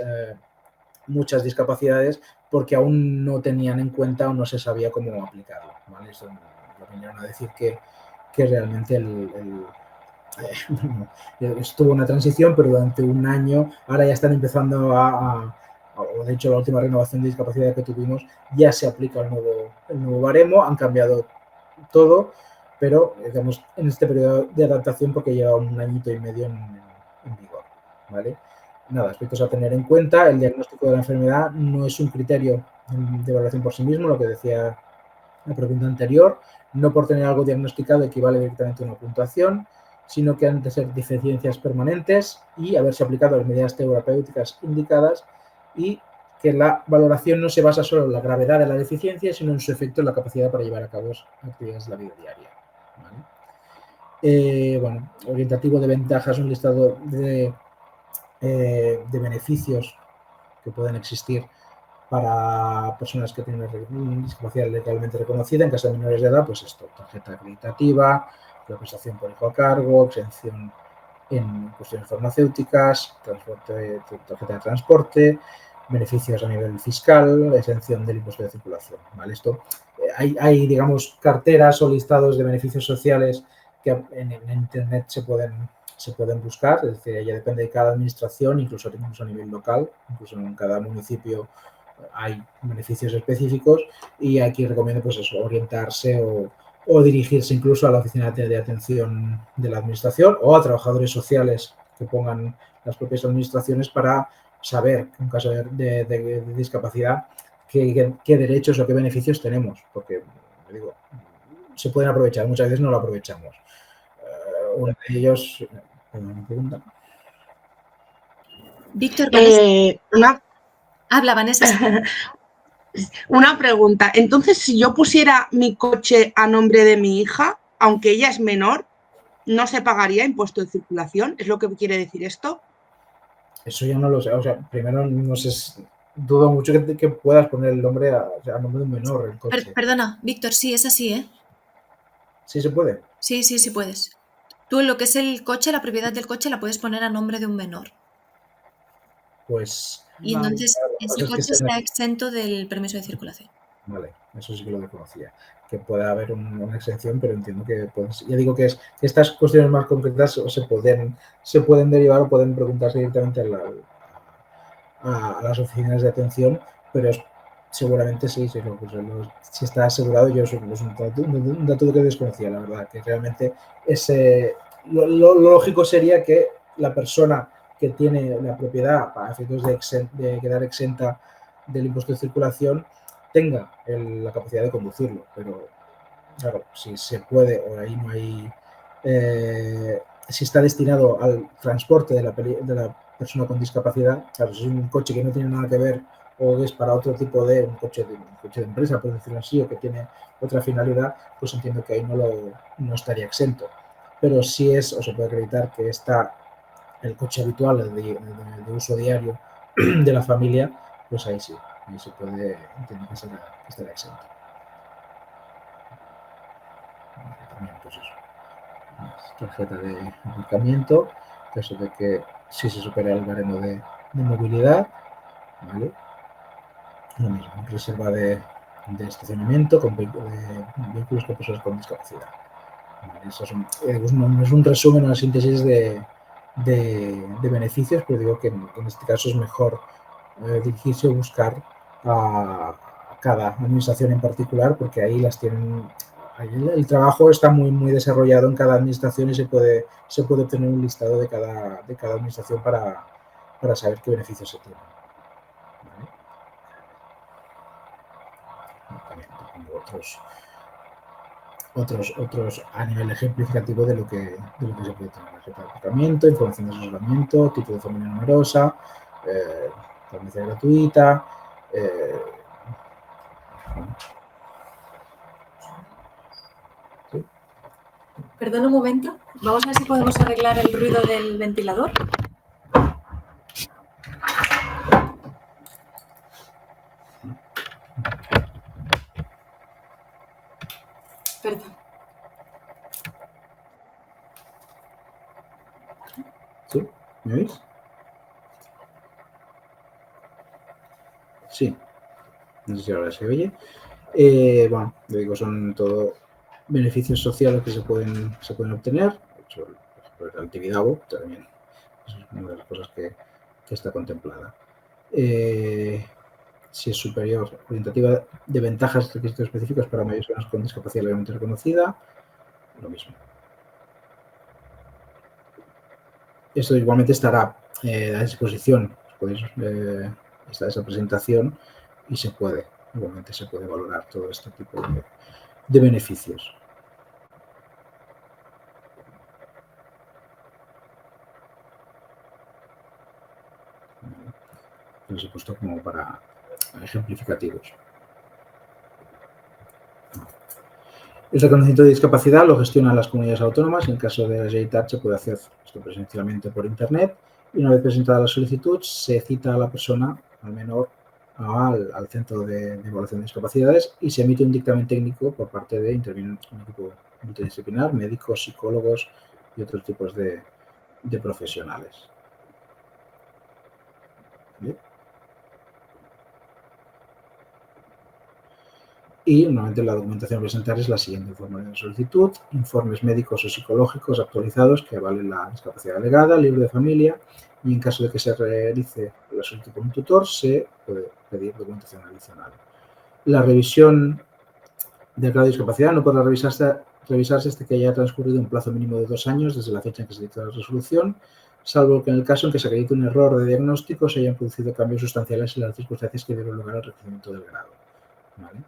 discapacidades, porque aún no tenían en cuenta o no se sabía cómo aplicarlo, ¿vale? Eso lo vinieron a decir que realmente estuvo una transición, pero durante un año, ahora ya están empezando o de hecho la última renovación de discapacidad que tuvimos ya se aplica el nuevo baremo, han cambiado todo, pero digamos en este periodo de adaptación porque lleva un añito y medio en vigor, ¿vale? Nada, aspectos a tener en cuenta: el diagnóstico de la enfermedad no es un criterio de evaluación por sí mismo, lo que decía la pregunta anterior. No por tener algo diagnosticado equivale directamente a una puntuación, sino que han de ser deficiencias permanentes y haberse aplicado las medidas terapéuticas indicadas, y que la valoración no se basa solo en la gravedad de la deficiencia, sino en su efecto en la capacidad para llevar a cabo actividades de la vida diaria, ¿vale? Bueno, orientativo de ventajas, un listado de beneficios que pueden existir para personas que tienen una discapacidad legalmente reconocida. En caso de menores de edad, pues esto: tarjeta acreditativa, prestación por hijo a cargo, exención en cuestiones farmacéuticas, tarjeta de transporte, beneficios a nivel fiscal, exención del impuesto de circulación, ¿vale? Esto, hay, digamos, carteras o listados de beneficios sociales que en Internet se pueden buscar, es decir, ya depende de cada administración, incluso a nivel local, incluso en cada municipio hay beneficios específicos, y aquí recomiendo pues eso, orientarse o dirigirse incluso a la oficina de atención de la administración o a trabajadores sociales que pongan las propias administraciones para saber, en caso de discapacidad, qué derechos o qué beneficios tenemos, porque, digo, se pueden aprovechar, muchas veces no lo aprovechamos. Uno de ellos... pregunta. Víctor, habla Vanessa. Una pregunta. Entonces, si yo pusiera mi coche a nombre de mi hija, aunque ella es menor, ¿no se pagaría impuesto de circulación? ¿Es lo que quiere decir esto? Eso ya no lo sé. O sea, primero, no sé, dudo mucho que puedas poner el nombre a nombre de un menor el coche. Perdona, Víctor, sí, es así, ¿eh? ¿Sí se puede? Sí, puedes. Tú lo que es el coche, la propiedad del coche, la puedes poner a nombre de un menor. Pues... Y entonces ese coche está exento del permiso de circulación. Vale, eso sí que lo desconocía. Que pueda haber una exención, pero entiendo que ya digo que estas cuestiones más concretas se pueden derivar o pueden preguntarse directamente a las oficinas de atención, pero seguramente sí, si está asegurado. Yo es un dato que desconocía, la verdad, que realmente lo lógico sería que la persona que tiene la propiedad, para efectos de quedar exenta del impuesto de circulación tenga la capacidad de conducirlo, pero claro, si se puede o ahí no hay, si está destinado al transporte de la persona con discapacidad, claro, si es un coche que no tiene nada que ver o es para otro tipo de un coche de empresa, por decirlo así, o que tiene otra finalidad, pues entiendo que ahí no estaría exento. Pero si es, o se puede acreditar que está el coche habitual de uso diario de la familia, pues ahí sí, ahí se puede, entiendo que estará exento. También, pues eso, tarjeta de aparcamiento, en caso de que si se supera el baremo de movilidad, ¿vale? Lo mismo, reserva de estacionamiento con vehículos con personas con discapacidad. ¿Vale? Eso no es un resumen, una síntesis de beneficios, pero digo que en este caso es mejor dirigirse o buscar a cada administración en particular, porque ahí las tienen. El trabajo está muy desarrollado en cada administración y se puede obtener un listado de cada administración para saber qué beneficios se tienen. ¿Vale? También tengo otros a nivel ejemplificativo de lo que se puede tener: tarjeta de aparcamiento, información de asesoramiento, tipo de familia numerosa, farmacia gratuita. ¿Sí? Perdón un momento, vamos a ver si podemos arreglar el ruido del ventilador. Perdón. ¿Sí? ¿Me oís? Sí. No sé si ahora se oye. Bueno, digo, son todo beneficios sociales que se pueden obtener. De hecho, el Tibidabo también es una de las cosas que está contemplada. Si es superior, orientativa de ventajas, requisitos específicos para mayores con discapacidad legalmente reconocida, lo mismo. Esto igualmente estará a disposición, podéis está esa presentación y igualmente se puede valorar todo este tipo de beneficios. Los he puesto como para ejemplificativos. El reconocimiento de discapacidad lo gestionan las comunidades autónomas. En caso de la Generalitat se puede hacer esto presencialmente por internet, y una vez presentada la solicitud se cita a la persona, al menor, al centro de evaluación de discapacidades, y se emite un dictamen técnico por parte de un equipo multidisciplinar, médicos, psicólogos y otros tipos de profesionales. ¿Bien? Y normalmente la documentación a presentar es la siguiente: formulario de solicitud, informes médicos o psicológicos actualizados que avalen la discapacidad alegada, libro de familia, y en caso de que se realice la solicitud por un tutor se puede pedir documentación adicional. La revisión del grado de discapacidad no podrá revisarse hasta que haya transcurrido un plazo mínimo de 2 años desde la fecha en que se dicta la resolución, salvo que en el caso en que se acredite un error de diagnóstico se hayan producido cambios sustanciales en las circunstancias que dieron lugar al reconocimiento del grado. ¿Vale?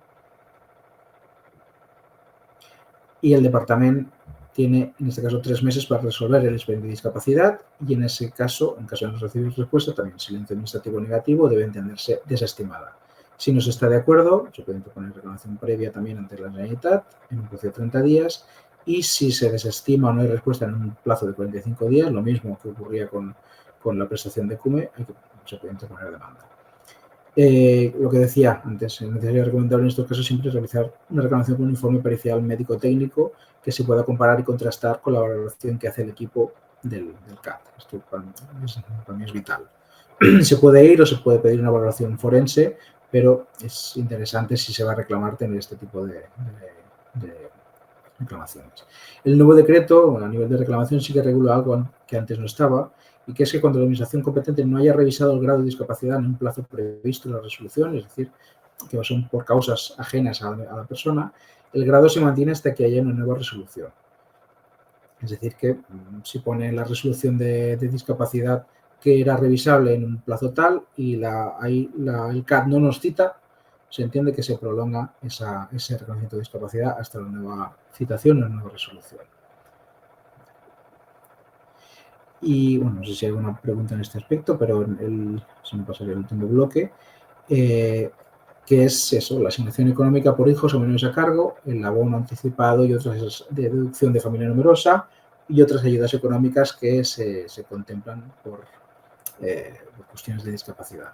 Y el departamento tiene, en este caso, 3 meses para resolver el expediente de discapacidad, y en ese caso, en caso de no recibir respuesta, también silencio administrativo negativo debe entenderse desestimada. Si no se está de acuerdo, se puede interponer reclamación previa también ante la Generalitat en un plazo de 30 días, y si se desestima o no hay respuesta en un plazo de 45 días, lo mismo que ocurría con la prestación de CUME, se puede interponer demanda. Lo que decía antes, es necesario recomendable en estos casos siempre realizar una reclamación con un informe pericial médico-técnico que se pueda comparar y contrastar con la valoración que hace el equipo del CAT. Esto para mí es vital. Se puede ir o se puede pedir una valoración forense, pero es interesante, si se va a reclamar, tener este tipo de reclamaciones. El nuevo decreto, a nivel de reclamación, sí que regula algo que antes no estaba, y que es que cuando la administración competente no haya revisado el grado de discapacidad en un plazo previsto en la resolución, es decir, que son por causas ajenas a la persona, el grado se mantiene hasta que haya una nueva resolución. Es decir, que si pone la resolución de discapacidad que era revisable en un plazo tal y el CAT no nos cita, se entiende que se prolonga ese reconocimiento de discapacidad hasta la nueva citación o la nueva resolución. Y bueno, no sé si hay alguna pregunta en este aspecto, pero se me pasaría el último bloque, que es eso, la asignación económica por hijos o menores a cargo, el abono anticipado y otras de deducción de familia numerosa y otras ayudas económicas que se contemplan por cuestiones de discapacidad.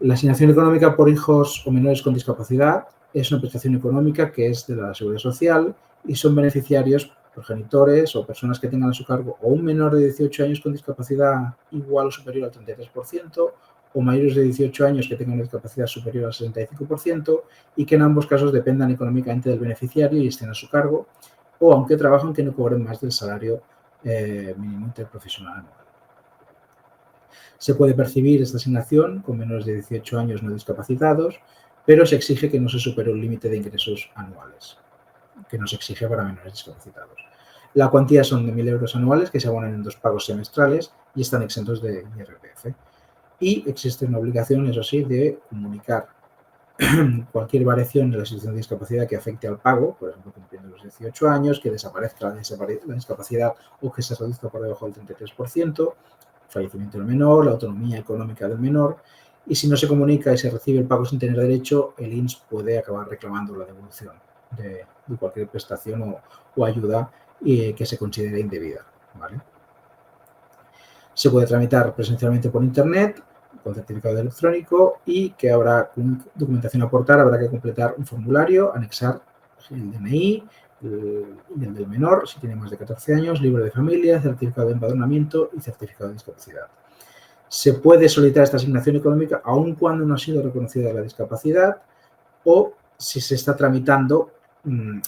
La asignación económica por hijos o menores con discapacidad es una prestación económica que es de la Seguridad Social y son beneficiarios progenitores o personas que tengan a su cargo o un menor de 18 años con discapacidad igual o superior al 33% o mayores de 18 años que tengan una discapacidad superior al 65% y que en ambos casos dependan económicamente del beneficiario y estén a su cargo o aunque trabajan que no cobren más del salario mínimo interprofesional anual. Se puede percibir esta asignación con menores de 18 años no discapacitados, pero se exige que no se supere un límite de ingresos anuales, que no se exige para menores discapacitados. La cuantía son de 1.000 euros anuales que se abonan en 2 pagos semestrales y están exentos de IRPF. Y existe una obligación, eso sí, de comunicar cualquier variación de la situación de discapacidad que afecte al pago, por ejemplo, cumpliendo los 18 años, que desaparezca la discapacidad o que se reduzca por debajo del 33%, fallecimiento del menor, la autonomía económica del menor, y si no se comunica y se recibe el pago sin tener derecho, el INS puede acabar reclamando la devolución de cualquier prestación o ayuda que se considere indebida, ¿vale? Se puede tramitar presencialmente por internet, con certificado electrónico y que habrá documentación a aportar, habrá que completar un formulario, anexar el DNI, y el del menor, si tiene más de 14 años, libro de familia, certificado de empadronamiento y certificado de discapacidad. Se puede solicitar esta asignación económica aun cuando no ha sido reconocida la discapacidad o si se está tramitando el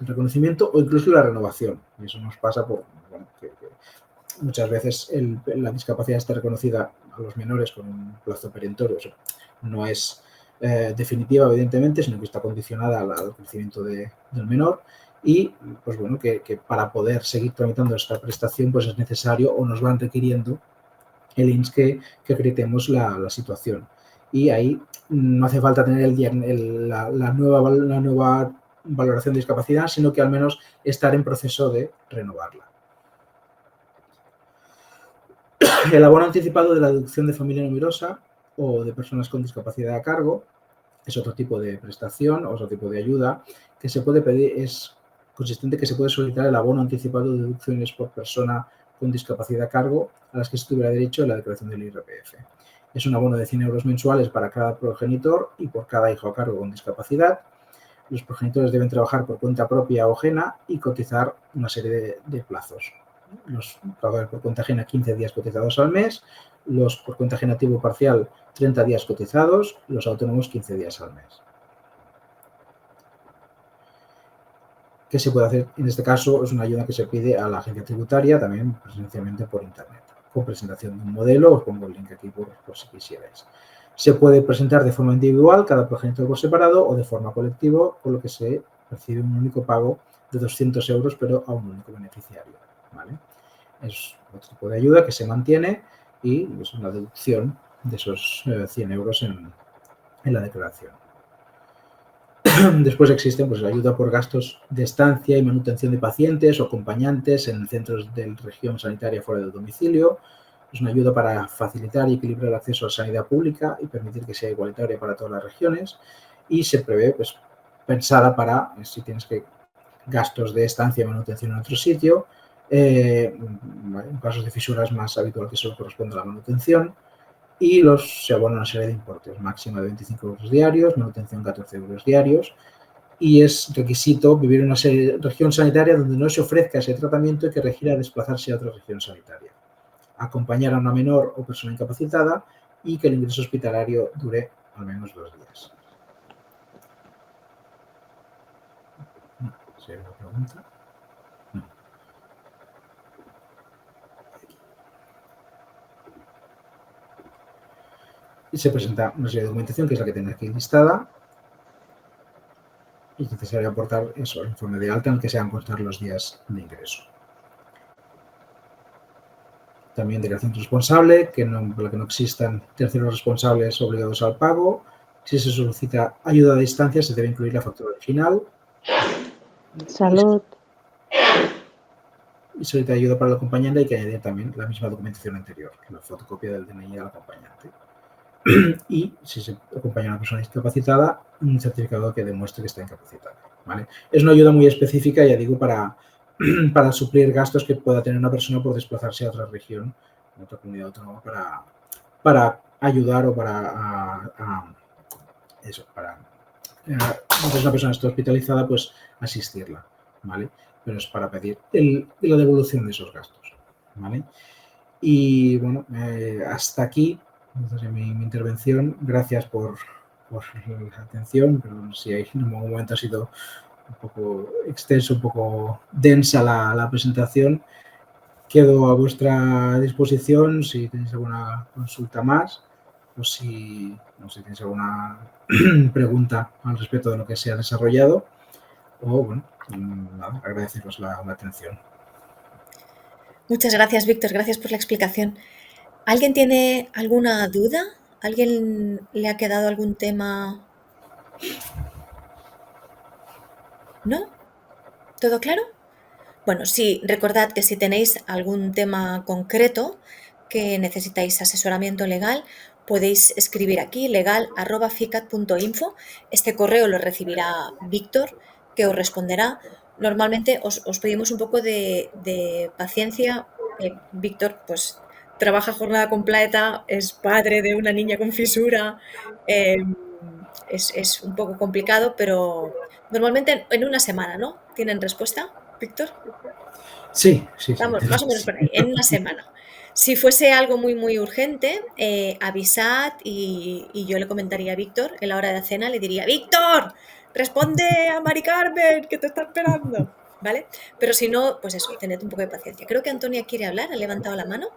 reconocimiento o incluso la renovación. Y eso nos pasa por que muchas veces la discapacidad está reconocida a los menores con un plazo perentorio. Eso no es definitiva, evidentemente, sino que está condicionada al crecimiento del menor. Y, pues bueno, que para poder seguir tramitando esta prestación, pues es necesario o nos van requiriendo el INS que acreditemos la situación. Y ahí no hace falta tener la nueva valoración de discapacidad, sino que al menos estar en proceso de renovarla. El abono anticipado de la deducción de familia numerosa o de personas con discapacidad a cargo es otro tipo de prestación o otro tipo de ayuda que se puede pedir, es consistente que se puede solicitar el abono anticipado de deducciones por persona con discapacidad a cargo a las que se tuviera derecho en la declaración del IRPF. Es un abono de 100 euros mensuales para cada progenitor y por cada hijo a cargo con discapacidad. Los progenitores deben trabajar por cuenta propia o ajena y cotizar una serie de plazos. Los trabajadores por cuenta ajena 15 días cotizados al mes, los por cuenta ajena a tiempo parcial 30 días cotizados, los autónomos 15 días al mes. ¿Qué se puede hacer? En este caso es una ayuda que se pide a la agencia tributaria, también presencialmente por internet, con presentación de un modelo. Os pongo el link aquí por si quisierais. Se puede presentar de forma individual, cada progenitor por separado, o de forma colectiva, por lo que se percibe un único pago de 200 euros, pero a un único beneficiario, ¿vale? Es otro tipo de ayuda que se mantiene y es una deducción de esos 100 euros en la declaración. Después existen pues, la ayuda por gastos de estancia y manutención de pacientes o acompañantes en centros de región sanitaria fuera del domicilio. Es una ayuda para facilitar y equilibrar el acceso a la sanidad pública y permitir que sea igualitaria para todas las regiones. Y se prevé, pues, pensada para, si tienes gastos de estancia y manutención en otro sitio, en casos de fisuras más habitual que solo corresponde a la manutención. Y se abonan una serie de importes, máxima de 25 euros diarios, manutención 14 euros diarios, y es requisito vivir en una región sanitaria donde no se ofrezca ese tratamiento y que requiera desplazarse a otra región sanitaria, acompañar a una menor o persona incapacitada y que el ingreso hospitalario dure al menos 2 días. ¿Si hay una pregunta? No. Y se presenta una serie de documentación que es la que tenéis aquí listada. Y es necesario aportar eso, el informe de alta en el que se van a constar los días de ingreso. también declaración responsable, para que no existan terceros responsables obligados al pago. Si se solicita ayuda a distancia, se debe incluir la factura original. Salud. Y solicita ayuda para el acompañante, hay que añadir también la misma documentación anterior, la fotocopia del DNI del acompañante. Y si se acompaña a una persona discapacitada, un certificado que demuestre que está incapacitada, ¿vale? Es una ayuda muy específica, ya digo, para suplir gastos que pueda tener una persona por desplazarse a otra región, a otra comunidad autónoma, para ayudar o para si una persona está hospitalizada, pues asistirla, ¿vale? Pero es para pedir la devolución de esos gastos, ¿vale? Y bueno, hasta aquí mi intervención. Gracias por la atención, pero si en un momento ha sido un poco extenso, un poco densa la presentación. Quedo a vuestra disposición si tenéis alguna consulta más o si tenéis alguna pregunta al respecto de lo que se ha desarrollado. O, bueno, nada, agradeceros la atención. Muchas gracias, Víctor. Gracias por la explicación. ¿Alguien tiene alguna duda? ¿Alguien le ha quedado algún tema? ¿No? ¿Todo claro? Bueno, sí, recordad que si tenéis algún tema concreto que necesitáis asesoramiento legal, podéis escribir aquí legal@ficat.info. Este correo lo recibirá Víctor, que os responderá. Normalmente os pedimos un poco de paciencia. Víctor, pues, trabaja jornada completa, es padre de una niña con fisura. Es un poco complicado, pero normalmente en una semana, ¿no? ¿Tienen respuesta, Víctor? Sí. Vamos, más o menos por ahí, en una semana. Si fuese algo muy, muy urgente, avisad y yo le comentaría a Víctor en la hora de la cena, le diría, Víctor, responde a Mari Carmen, que te está esperando, ¿vale? Pero si no, pues eso, tened un poco de paciencia. Creo que Antonia quiere hablar, ha levantado la mano.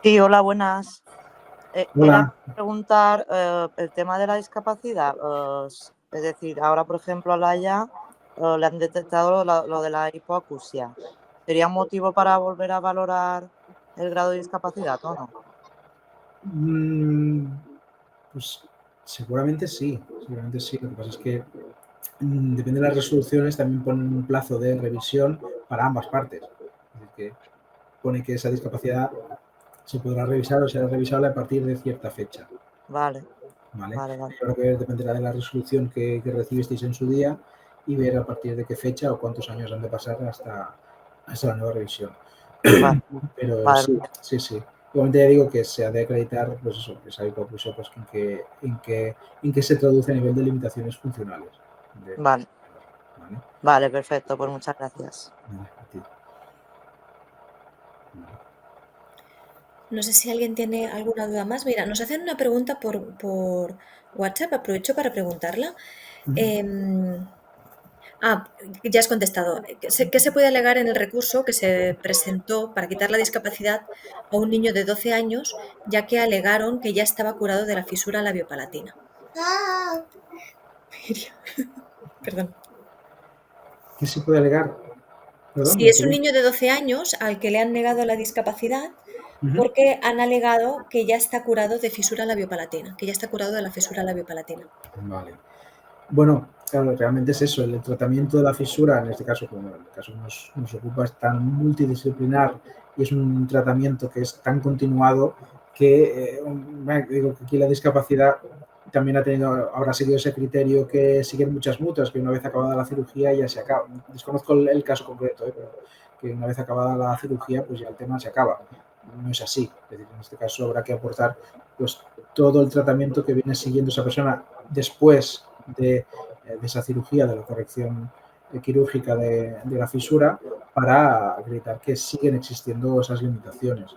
Sí, hola, buenas. Hola. Era preguntar el tema de la discapacidad. Es decir, ahora, por ejemplo, a Laia le han detectado lo de la hipoacusia. ¿Sería un motivo para volver a valorar el grado de discapacidad o no? Pues seguramente sí. Lo que pasa es que depende de las resoluciones, también ponen un plazo de revisión para ambas partes. Es decir, que pone que esa discapacidad se podrá revisar o será revisable a partir de cierta fecha. Vale. Creo que dependerá de la resolución que recibisteis en su día y ver a partir de qué fecha o cuántos años han de pasar hasta la nueva revisión. Vale. Pero sí. Igualmente ya digo que se ha de acreditar, pues eso, que esa hipoacusia, pues en qué se traduce a nivel de limitaciones funcionales. Vale, perfecto, pues muchas gracias. No sé si alguien tiene alguna duda más. Mira, nos hacen una pregunta por WhatsApp, aprovecho para preguntarla. Ya has contestado. ¿Qué se puede alegar en el recurso que se presentó para quitar la discapacidad a un niño de 12 años, ya que alegaron que ya estaba curado de la fisura labiopalatina? Perdón. ¿Qué se puede alegar? Perdón, si es un niño de 12 años al que le han negado la discapacidad, porque han alegado que ya está curado de fisura labiopalatina, que ya está curado de la fisura labiopalatina. Vale. Bueno, claro, realmente es eso, el tratamiento de la fisura, en este caso, como el caso nos ocupa, es tan multidisciplinar y es un tratamiento que es tan continuado que, digo que aquí la discapacidad también habrá seguido ese criterio que siguen muchas mutuas, que una vez acabada la cirugía ya se acaba. Desconozco el caso concreto, pero que una vez acabada la cirugía, pues ya el tema se acaba. No es así. Es decir, en este caso habrá que aportar pues todo el tratamiento que viene siguiendo esa persona después de esa cirugía, de la corrección quirúrgica de la fisura, para acreditar que siguen existiendo esas limitaciones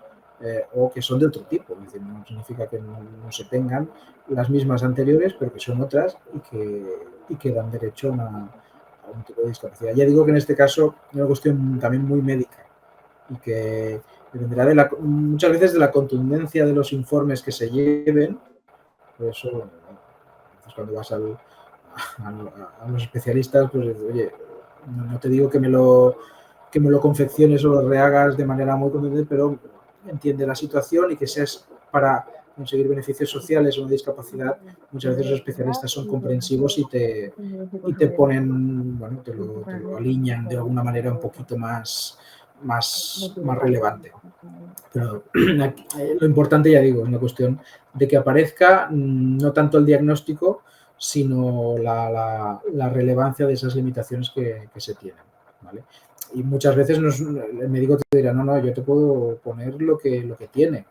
o que son de otro tipo. Es decir, no significa que no se tengan las mismas anteriores, pero que son otras y que dan derecho a un tipo de discapacidad. Ya digo que en este caso es una cuestión también muy médica y que dependerá muchas veces de la contundencia de los informes que se lleven. Por eso, cuando vas a los especialistas, pues oye, no te digo que me lo que me lo confecciones o lo rehagas de manera muy contundente, pero entiende la situación y que seas para conseguir beneficios sociales o una discapacidad. Muchas veces los especialistas son comprensivos y te ponen, bueno, te lo alinean de alguna manera un poquito más relevante. Pero lo importante, ya digo, es una cuestión de que aparezca no tanto el diagnóstico, sino la relevancia de esas limitaciones que se tienen, ¿vale? Y muchas veces el médico te dirá, no, yo te puedo poner lo que tiene.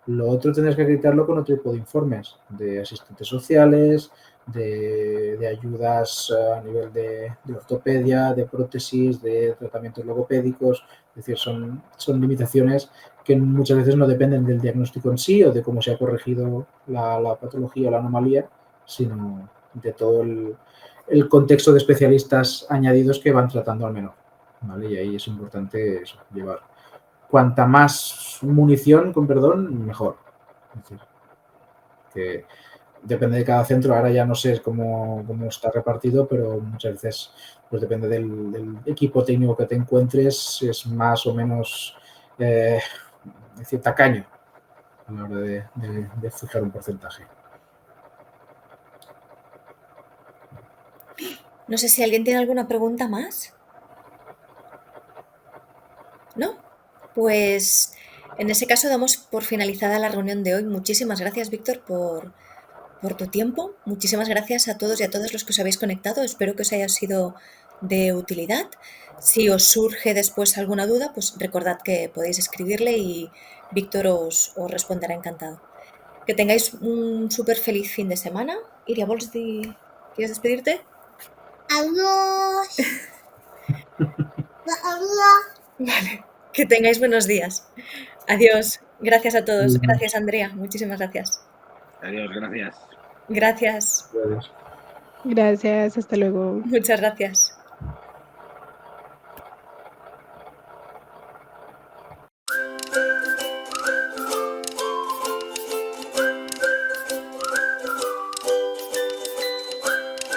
Lo otro tendrás que acreditarlo con otro tipo de informes, de asistentes sociales, de ayudas a nivel de ortopedia, de prótesis, de tratamientos logopédicos. Es decir, son limitaciones que muchas veces no dependen del diagnóstico en sí o de cómo se ha corregido la patología o la anomalía, sino de todo el contexto de especialistas añadidos que van tratando al menor, ¿vale? Y ahí es importante eso, llevar cuanta más munición, con perdón, mejor. Es decir, que depende de cada centro, ahora ya no sé cómo está repartido, pero muchas veces pues depende del equipo técnico que te encuentres, es más o menos decir, tacaño a la hora de fijar un porcentaje. No sé si alguien tiene alguna pregunta más. ¿No? Pues en ese caso damos por finalizada la reunión de hoy. Muchísimas gracias, Víctor, por tu tiempo. Muchísimas gracias a todos y a todas los que os habéis conectado. Espero que os haya sido de utilidad. Si os surge después alguna duda, pues recordad que podéis escribirle y Víctor os responderá encantado. Que tengáis un súper feliz fin de semana. Iria, ¿quieres despedirte? Adiós. Vale, que tengáis buenos días. Adiós. Gracias a todos. Gracias, Andrea. Muchísimas gracias. Adiós, gracias. Gracias. Adiós. Gracias, hasta luego. Muchas gracias.